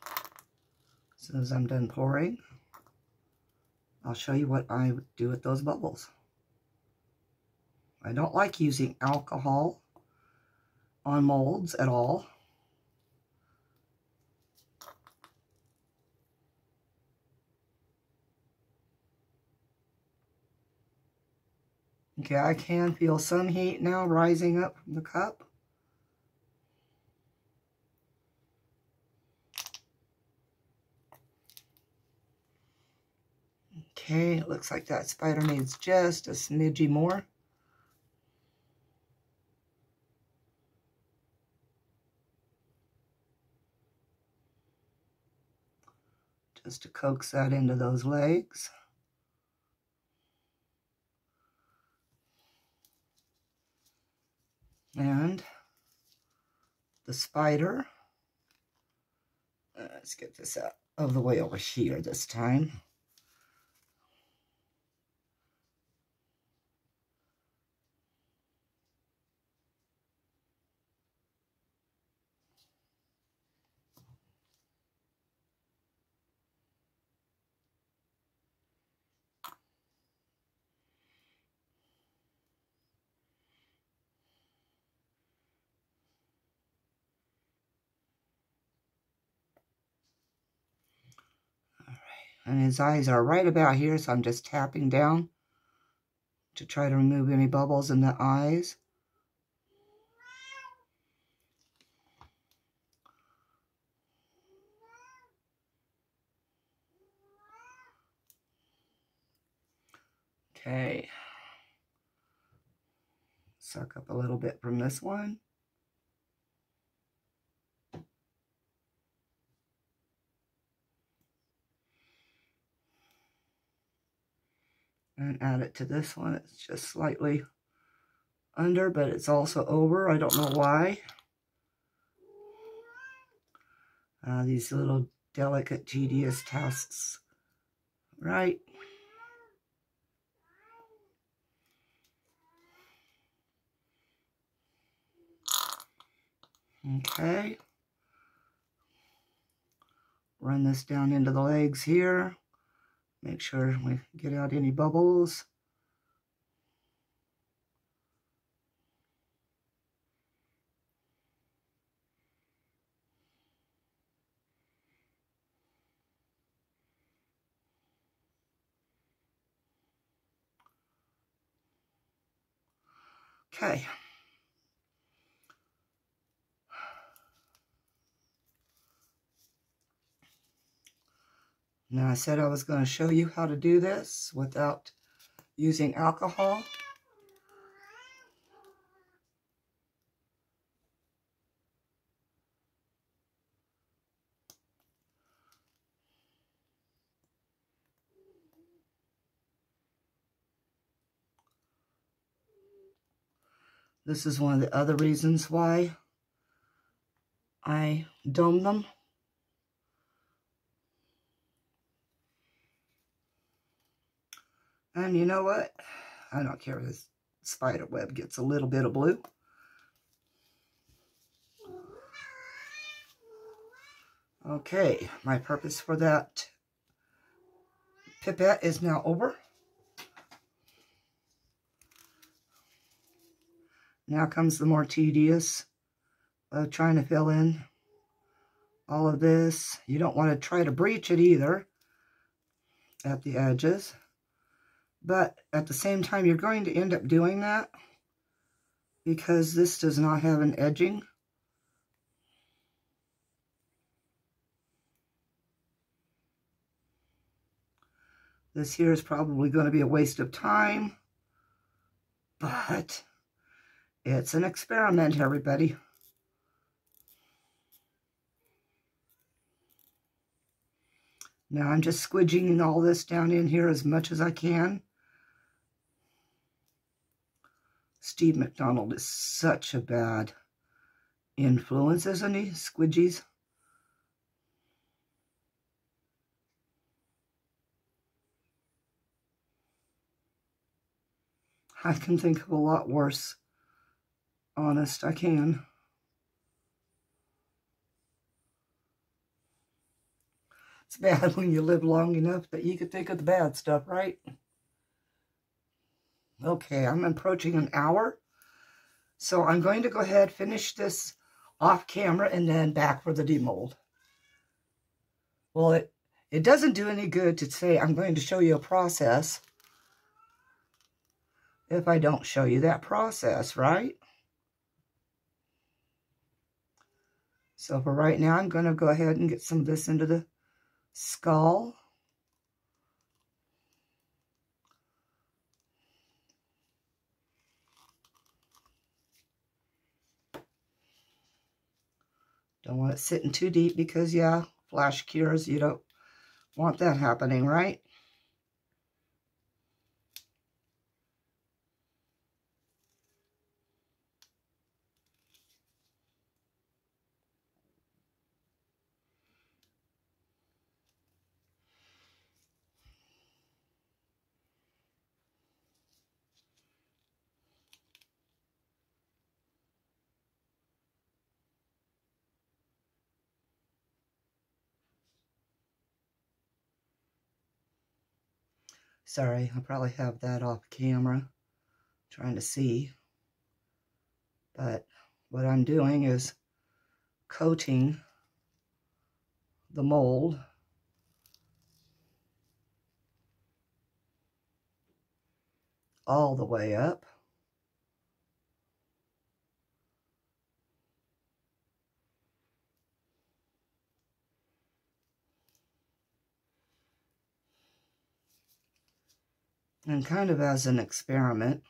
Speaker 1: as soon as I'm done pouring, I'll show you what I do with those bubbles. I don't like using alcohol on molds at all. Okay, I can feel some heat now rising up from the cup. Okay, it looks like that spider needs just a smidgy more. Just to coax that into those legs. And the spider, let's get this out of the way over here this time. All right. And his eyes are right about here, so I'm just tapping down to try to remove any bubbles in the eyes. Okay. Suck up a little bit from this one. And add it to this one. It's just slightly under, but it's also over. I don't know why. These little delicate, tedious tasks, right? Okay. Run this down into the legs here. Make sure we get out any bubbles. Okay. Now I said I was going to show you how to do this without using alcohol. This is one of the other reasons why I dome them. And you know what? I don't care if this Spiderweb gets a little bit of blue. Okay, my purpose for that pipette is now over. Now comes the more tedious of trying to fill in all of this. You don't want to try to breach it either at the edges. But at the same time, you're going to end up doing that because this does not have an edging. This here is probably going to be a waste of time, but it's an experiment, everybody. Now I'm just squidging all this down in here as much as I can. Steve McDonald is such a bad influence, isn't he? Squidgies. I can think of a lot worse. Honest, I can. It's bad when you live long enough that you can think of the bad stuff, right? Okay, I'm approaching an hour. So I'm going to go ahead, finish this off camera, and then back for the demold. Well, it doesn't do any good to say I'm going to show you a process if I don't show you that process, right? So for right now, I'm going to go ahead and get some of this into the skull. Don't want it sitting too deep because, yeah, flash cures, you don't want that happening, right? Sorry, I probably have that off camera, trying to see. But what I'm doing is coating the mold all the way up. And kind of as an experiment,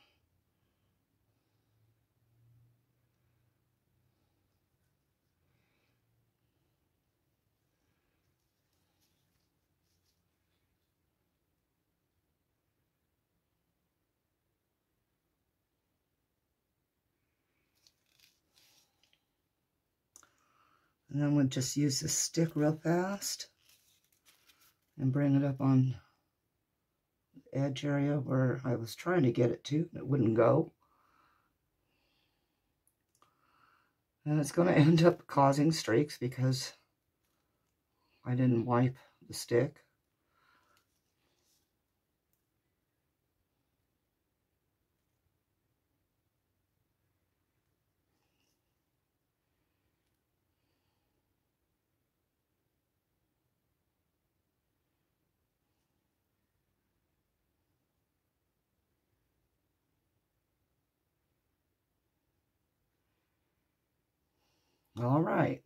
Speaker 1: and then we'll just use this stick real fast and bring it up on the edge area where I was trying to get it to. It wouldn't go. And it's going to end up causing streaks because I didn't wipe the stick. All right.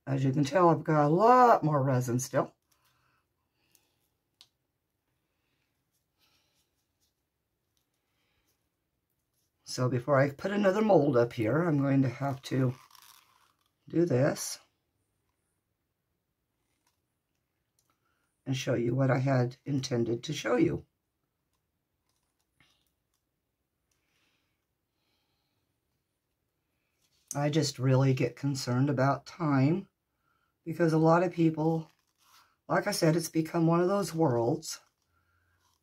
Speaker 1: As you can tell, I've got a lot more resin still. So before I put another mold up here, I'm going to have to do this and show you what I had intended to show you. I just really get concerned about time because a lot of people, like I said, it's become one of those worlds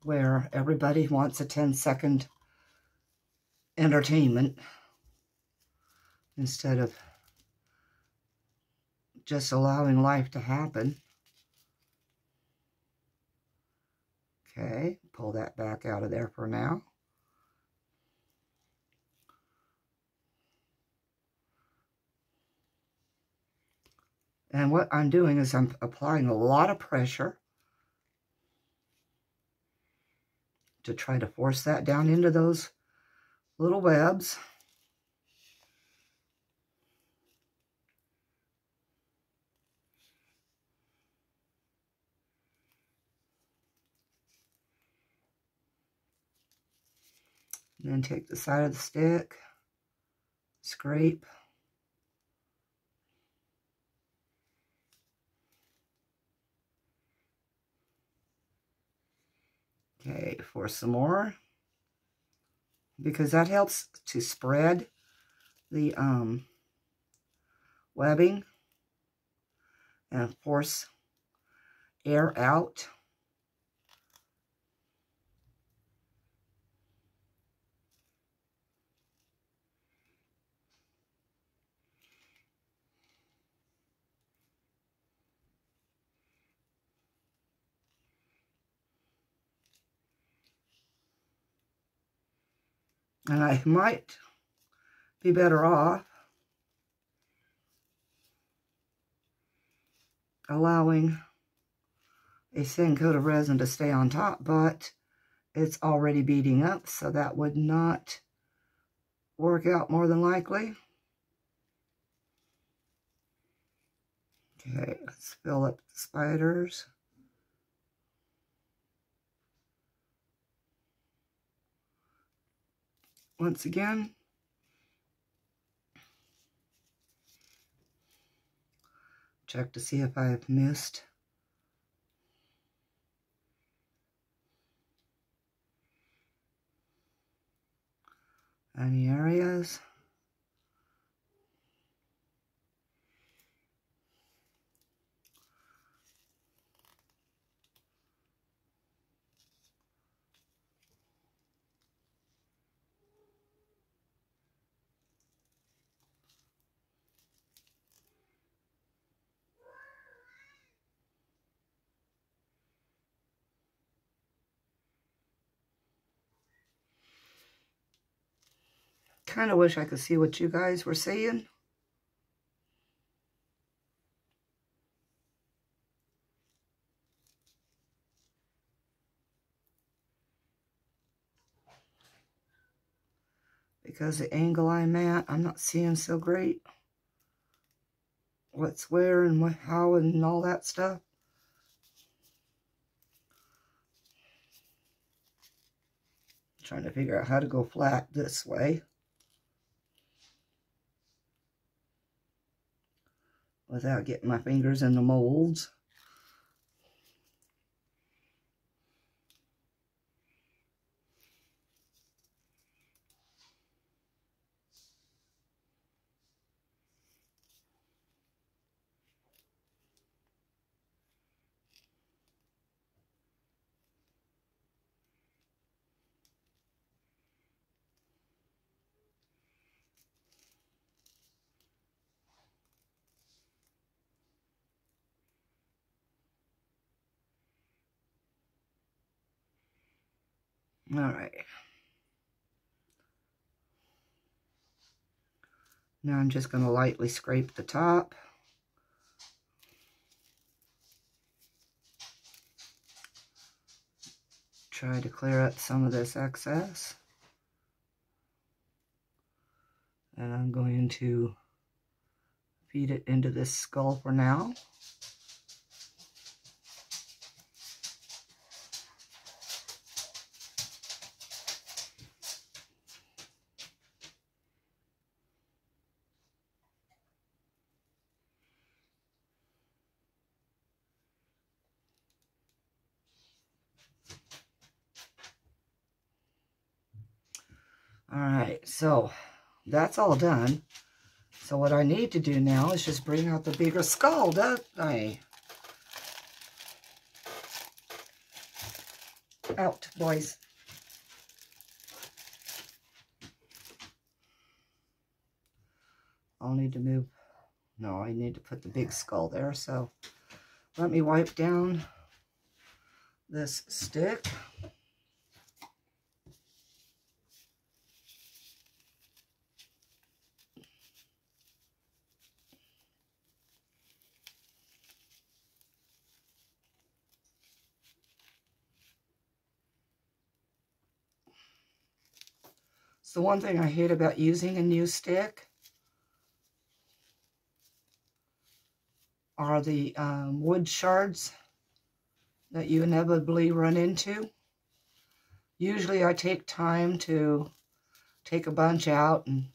Speaker 1: where everybody wants a 10-second entertainment instead of just allowing life to happen. Okay, pull that back out of there for now. And what I'm doing is I'm applying a lot of pressure to try to force that down into those little webs. And then take the side of the stick, scrape. Okay, for some more, because that helps to spread the webbing and force air out. And I might be better off allowing a thin coat of resin to stay on top, but it's already beading up, so that would not work out more than likely. Okay, let's fill up the spiders. Once again, check to see if I've missed any areas. Kind of wish I could see what you guys were saying. because the angle I'm at, I'm not seeing so great what's where and what, how and all that stuff. Trying to figure out how to go flat this way without getting my fingers in the molds. All right. Now I'm just going to lightly scrape the top. Try to clear up some of this excess. And I'm going to feed it into this skull for now. Alright, so that's all done. So what I need to do now is just bring out the bigger skull, don't I? Out, boys. I'll need to move. No, I need to put the big skull there. So let me wipe down this stick. It's the one thing I hate about using a new stick are the wood shards that you inevitably run into. Usually I take time to take a bunch out and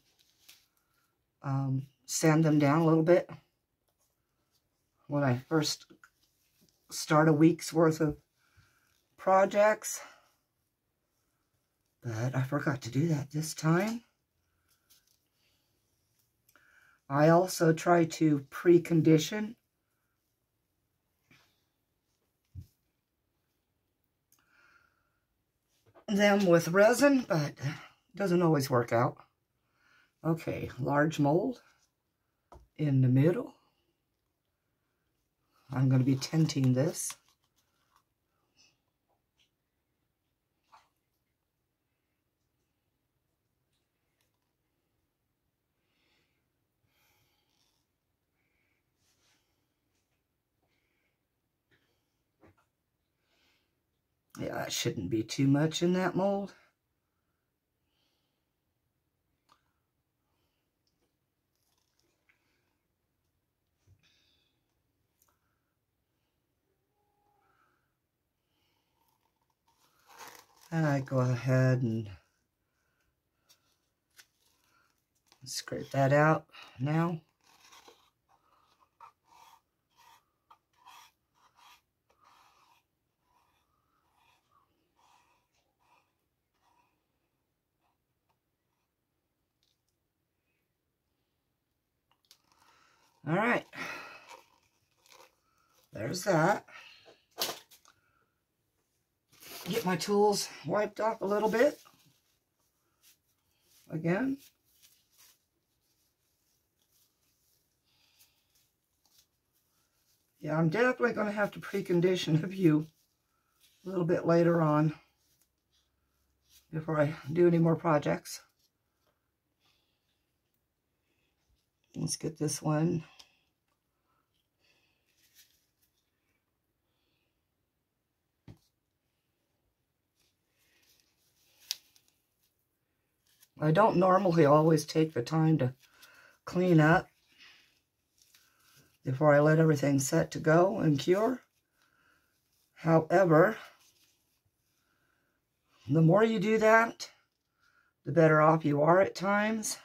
Speaker 1: sand them down a little bit when I first start a week's worth of projects. But I forgot to do that this time. I also try to precondition them with resin, but it doesn't always work out. Okay, large mold in the middle. I'm going to be tinting this. Yeah, that shouldn't be too much in that mold. And I go ahead and scrape that out now. All right, there's that. Get my tools wiped off a little bit. Again. Yeah, I'm definitely going to have to precondition a view a little bit later on before I do any more projects. Let's get this one. I don't normally always take the time to clean up before I let everything set to go and cure. However, the more you do that, the better off you are at times.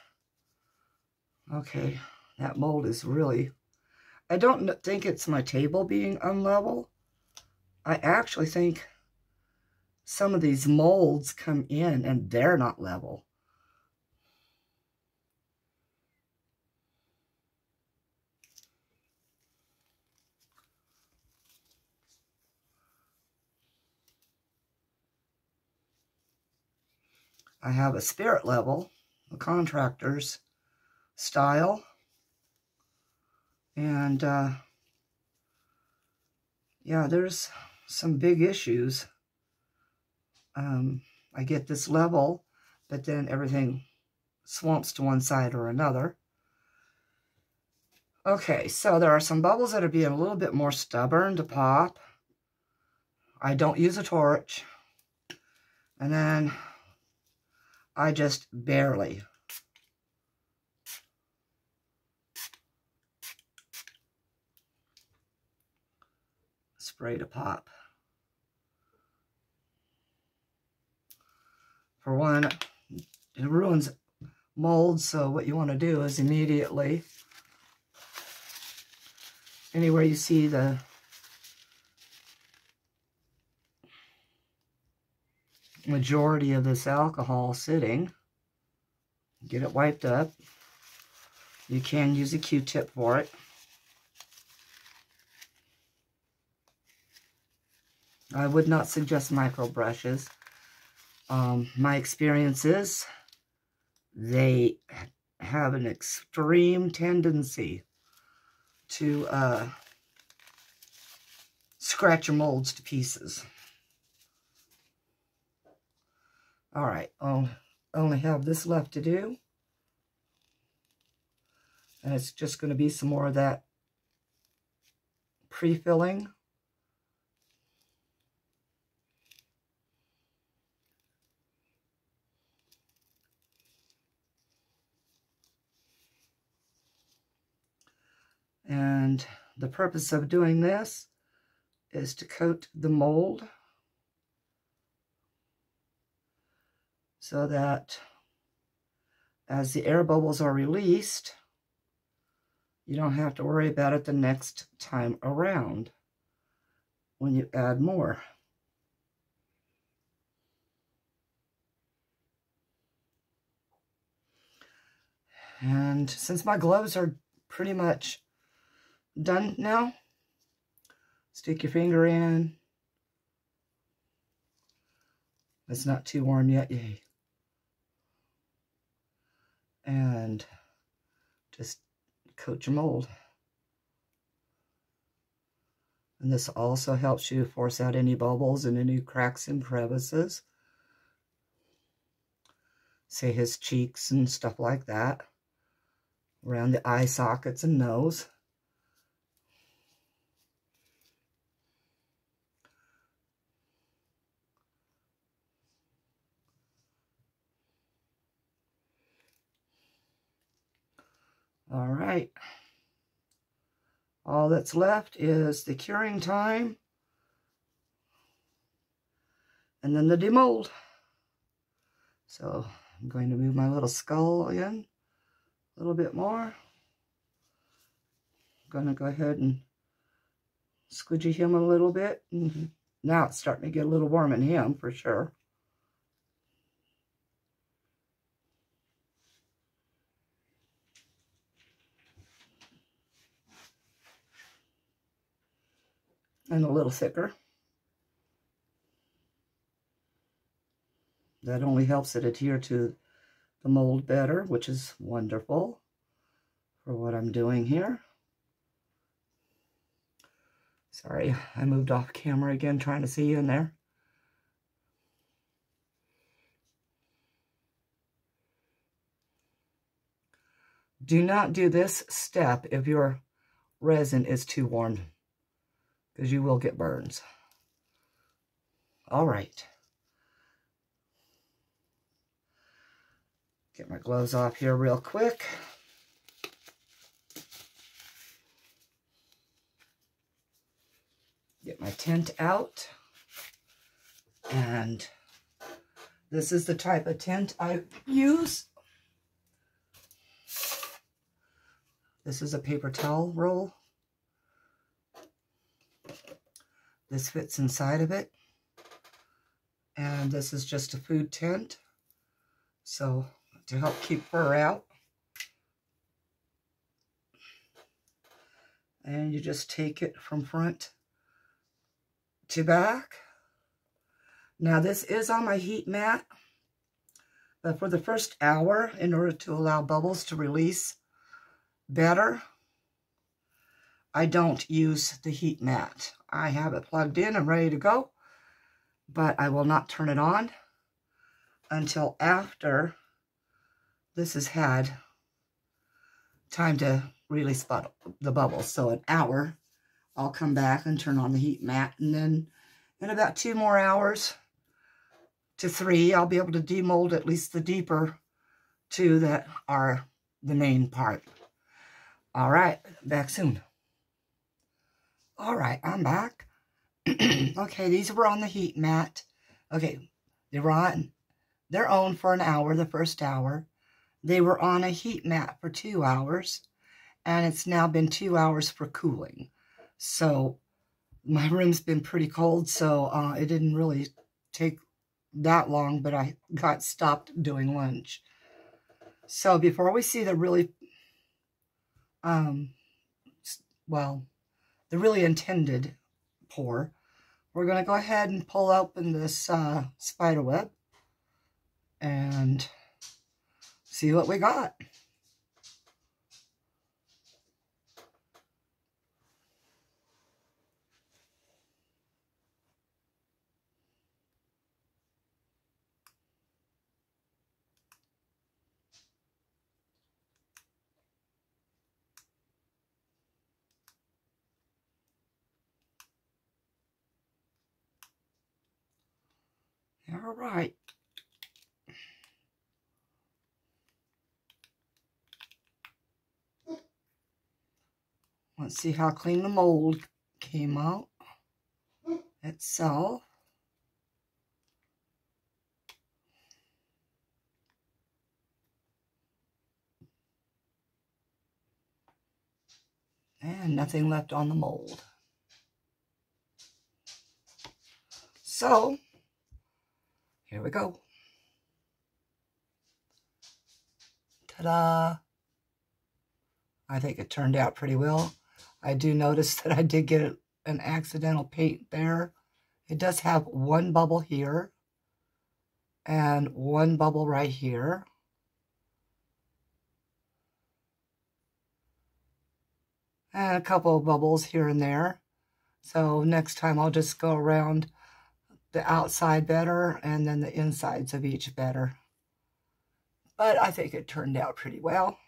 Speaker 1: Okay, that mold is really... I don't think it's my table being unlevel. I actually think some of these molds come in and they're not level. I have a spirit level, a contractor's style, and yeah, there's some big issues. I get this level, but then everything swamps to one side or another. Okay, so there are some bubbles that are being a little bit more stubborn to pop. I don't use a torch. And then I just barely spray to pop. For one, it ruins molds, so what you want to do is immediately, anywhere you see the majority of this alcohol sitting, get it wiped up. You can use a Q-tip for it. I would not suggest micro brushes. My experience is they have an extreme tendency to scratch your molds to pieces. All right, I'll only have this left to do. And it's just going to be some more of that pre-filling. And the purpose of doing this is to coat the mold so that as the air bubbles are released, you don't have to worry about it the next time around when you add more. And since my gloves are pretty much done now, stick your finger in. It's not too warm yet, yay. And just coat your mold. And this also helps you force out any bubbles and any cracks and crevices. Say his cheeks and stuff like that. Around the eye sockets and nose. All right. All that's left is the curing time and then the demold. So I'm going to move my little skull in a little bit more. I'm going to go ahead and squidgy him a little bit. Now it's starting to get a little warm in him for sure. And a little thicker. That only helps it adhere to the mold better, which is wonderful for what I'm doing here. Sorry, I moved off camera again trying to see you in there. Do not do this step if your resin is too warm, because you will get burns. All right. Get my gloves off here real quick. Get my tint out. And this is the type of tint I use. This is a paper towel roll. This fits inside of it. And this is just a food tint. So to help keep fur out. And you just take it from front to back. Now this is on my heat mat, but for the first hour, in order to allow bubbles to release better, I don't use the heat mat. I have it plugged in and ready to go, but I will not turn it on until after this has had time to release the bubbles. So an hour, I'll come back and turn on the heat mat, and then in about 2 more hours to 3, I'll be able to demold at least the deeper 2 that are the main part. All right, back soon. All right, I'm back. Okay, these were on the heat mat. Okay, they were on their own for an hour, the first hour. They were on a heat mat for 2 hours, and it's now been 2 hours for cooling. So my room's been pretty cold, so it didn't really take that long, but I got stopped doing lunch. So before we see the really, well, the really intended pour, we're going to go ahead and pull open this Spiderweb and see what we got. All right. Let's see how clean the mold came out itself. And nothing left on the mold. So, here we go. Ta-da! I think it turned out pretty well. I do notice that I did get an accidental paint there. It does have one bubble here and one bubble right here. And a couple of bubbles here and there. So next time I'll just go around the outside better and then the insides of each better. But I think it turned out pretty well.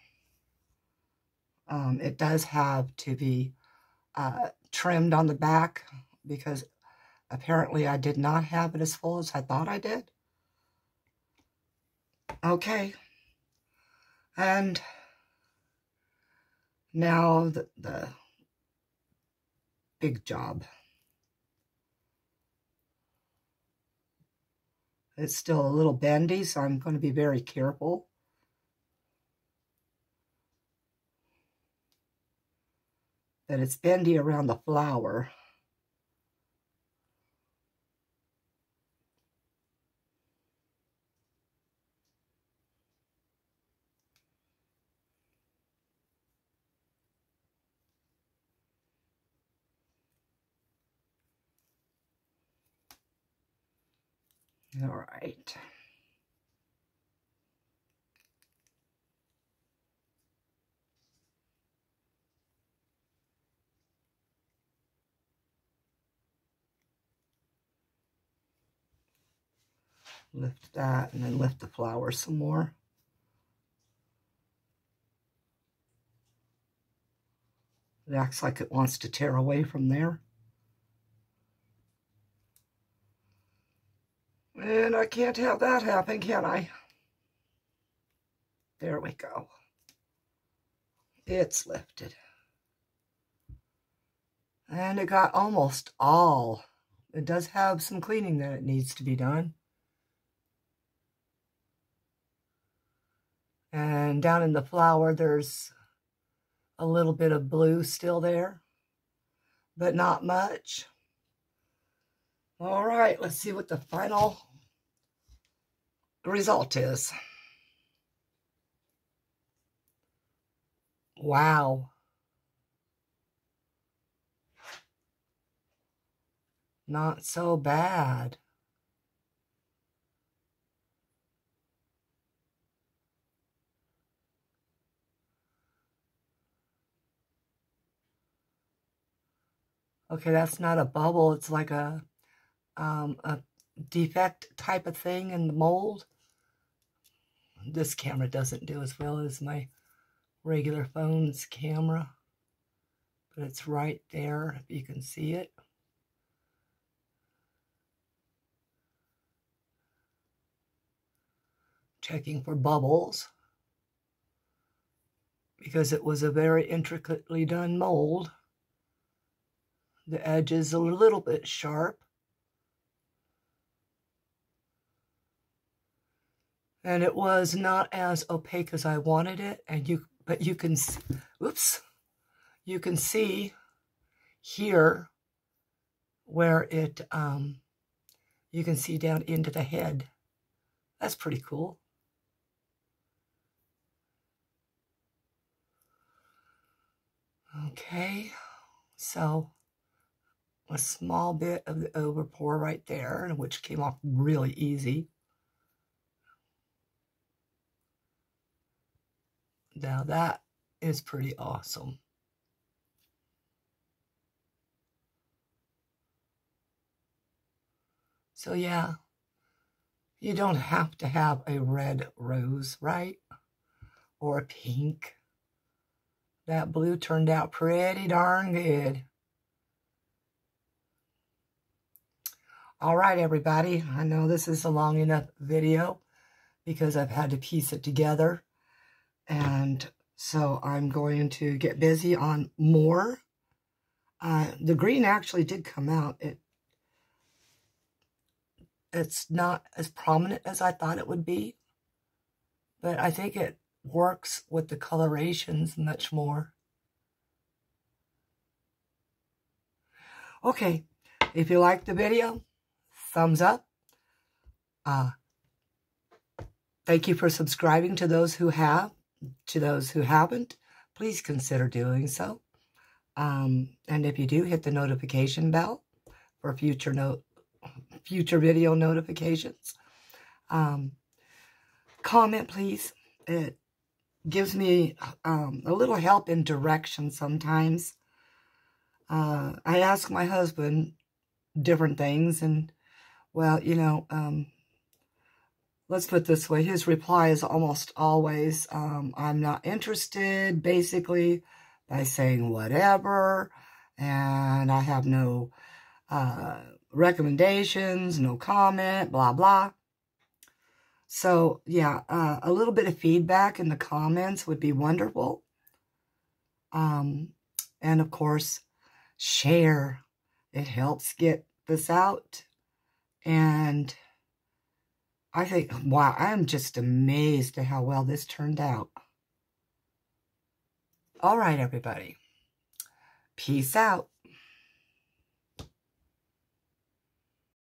Speaker 1: It does have to be trimmed on the back because apparently I did not have it as full as I thought I did. Okay. And now the big job. It's still a little bendy, so I'm going to be very careful. That it's bendy around the flower. All right. Lift that and then lift the flower some more. It acts like it wants to tear away from there. And I can't have that happen, can I? There we go. It's lifted. And it got almost all. It does have some cleaning that it needs to be done. And down in the flower, there's a little bit of blue still there, but not much. All right, let's see what the final result is. Wow. Not so bad. Okay, that's not a bubble. It's like a defect type of thing in the mold. This camera doesn't do as well as my regular phone's camera, but it's right there if you can see it. Checking for bubbles because it was a very intricately done mold. The edge is a little bit sharp. And it was not as opaque as I wanted it. But you can, oops, you can see here where it, you can see down into the head. That's pretty cool. Okay, so a small bit of the overpour right there, which came off really easy. Now that is pretty awesome. So yeah, you don't have to have a red rose, right? Or a pink. That blue turned out pretty darn good. All right, everybody. I know this is a long enough video because I've had to piece it together. And so I'm going to get busy on more. The green actually did come out. It's not as prominent as I thought it would be, but I think it works with the colorations much more. Okay, if you liked the video, thumbs up. Thank you for subscribing to those who have. To those who haven't, please consider doing so. And if you do, hit the notification bell for future video notifications. Comment, please. It gives me a little help in direction sometimes. I ask my husband different things, and, well, you know, let's put it this way. His reply is almost always, I'm not interested, basically, by saying whatever, and I have no recommendations, no comment, blah, blah. So, yeah, a little bit of feedback in the comments would be wonderful. And, of course, share. It helps get this out. And I think, wow, I'm just amazed at how well this turned out. All right, everybody. Peace out.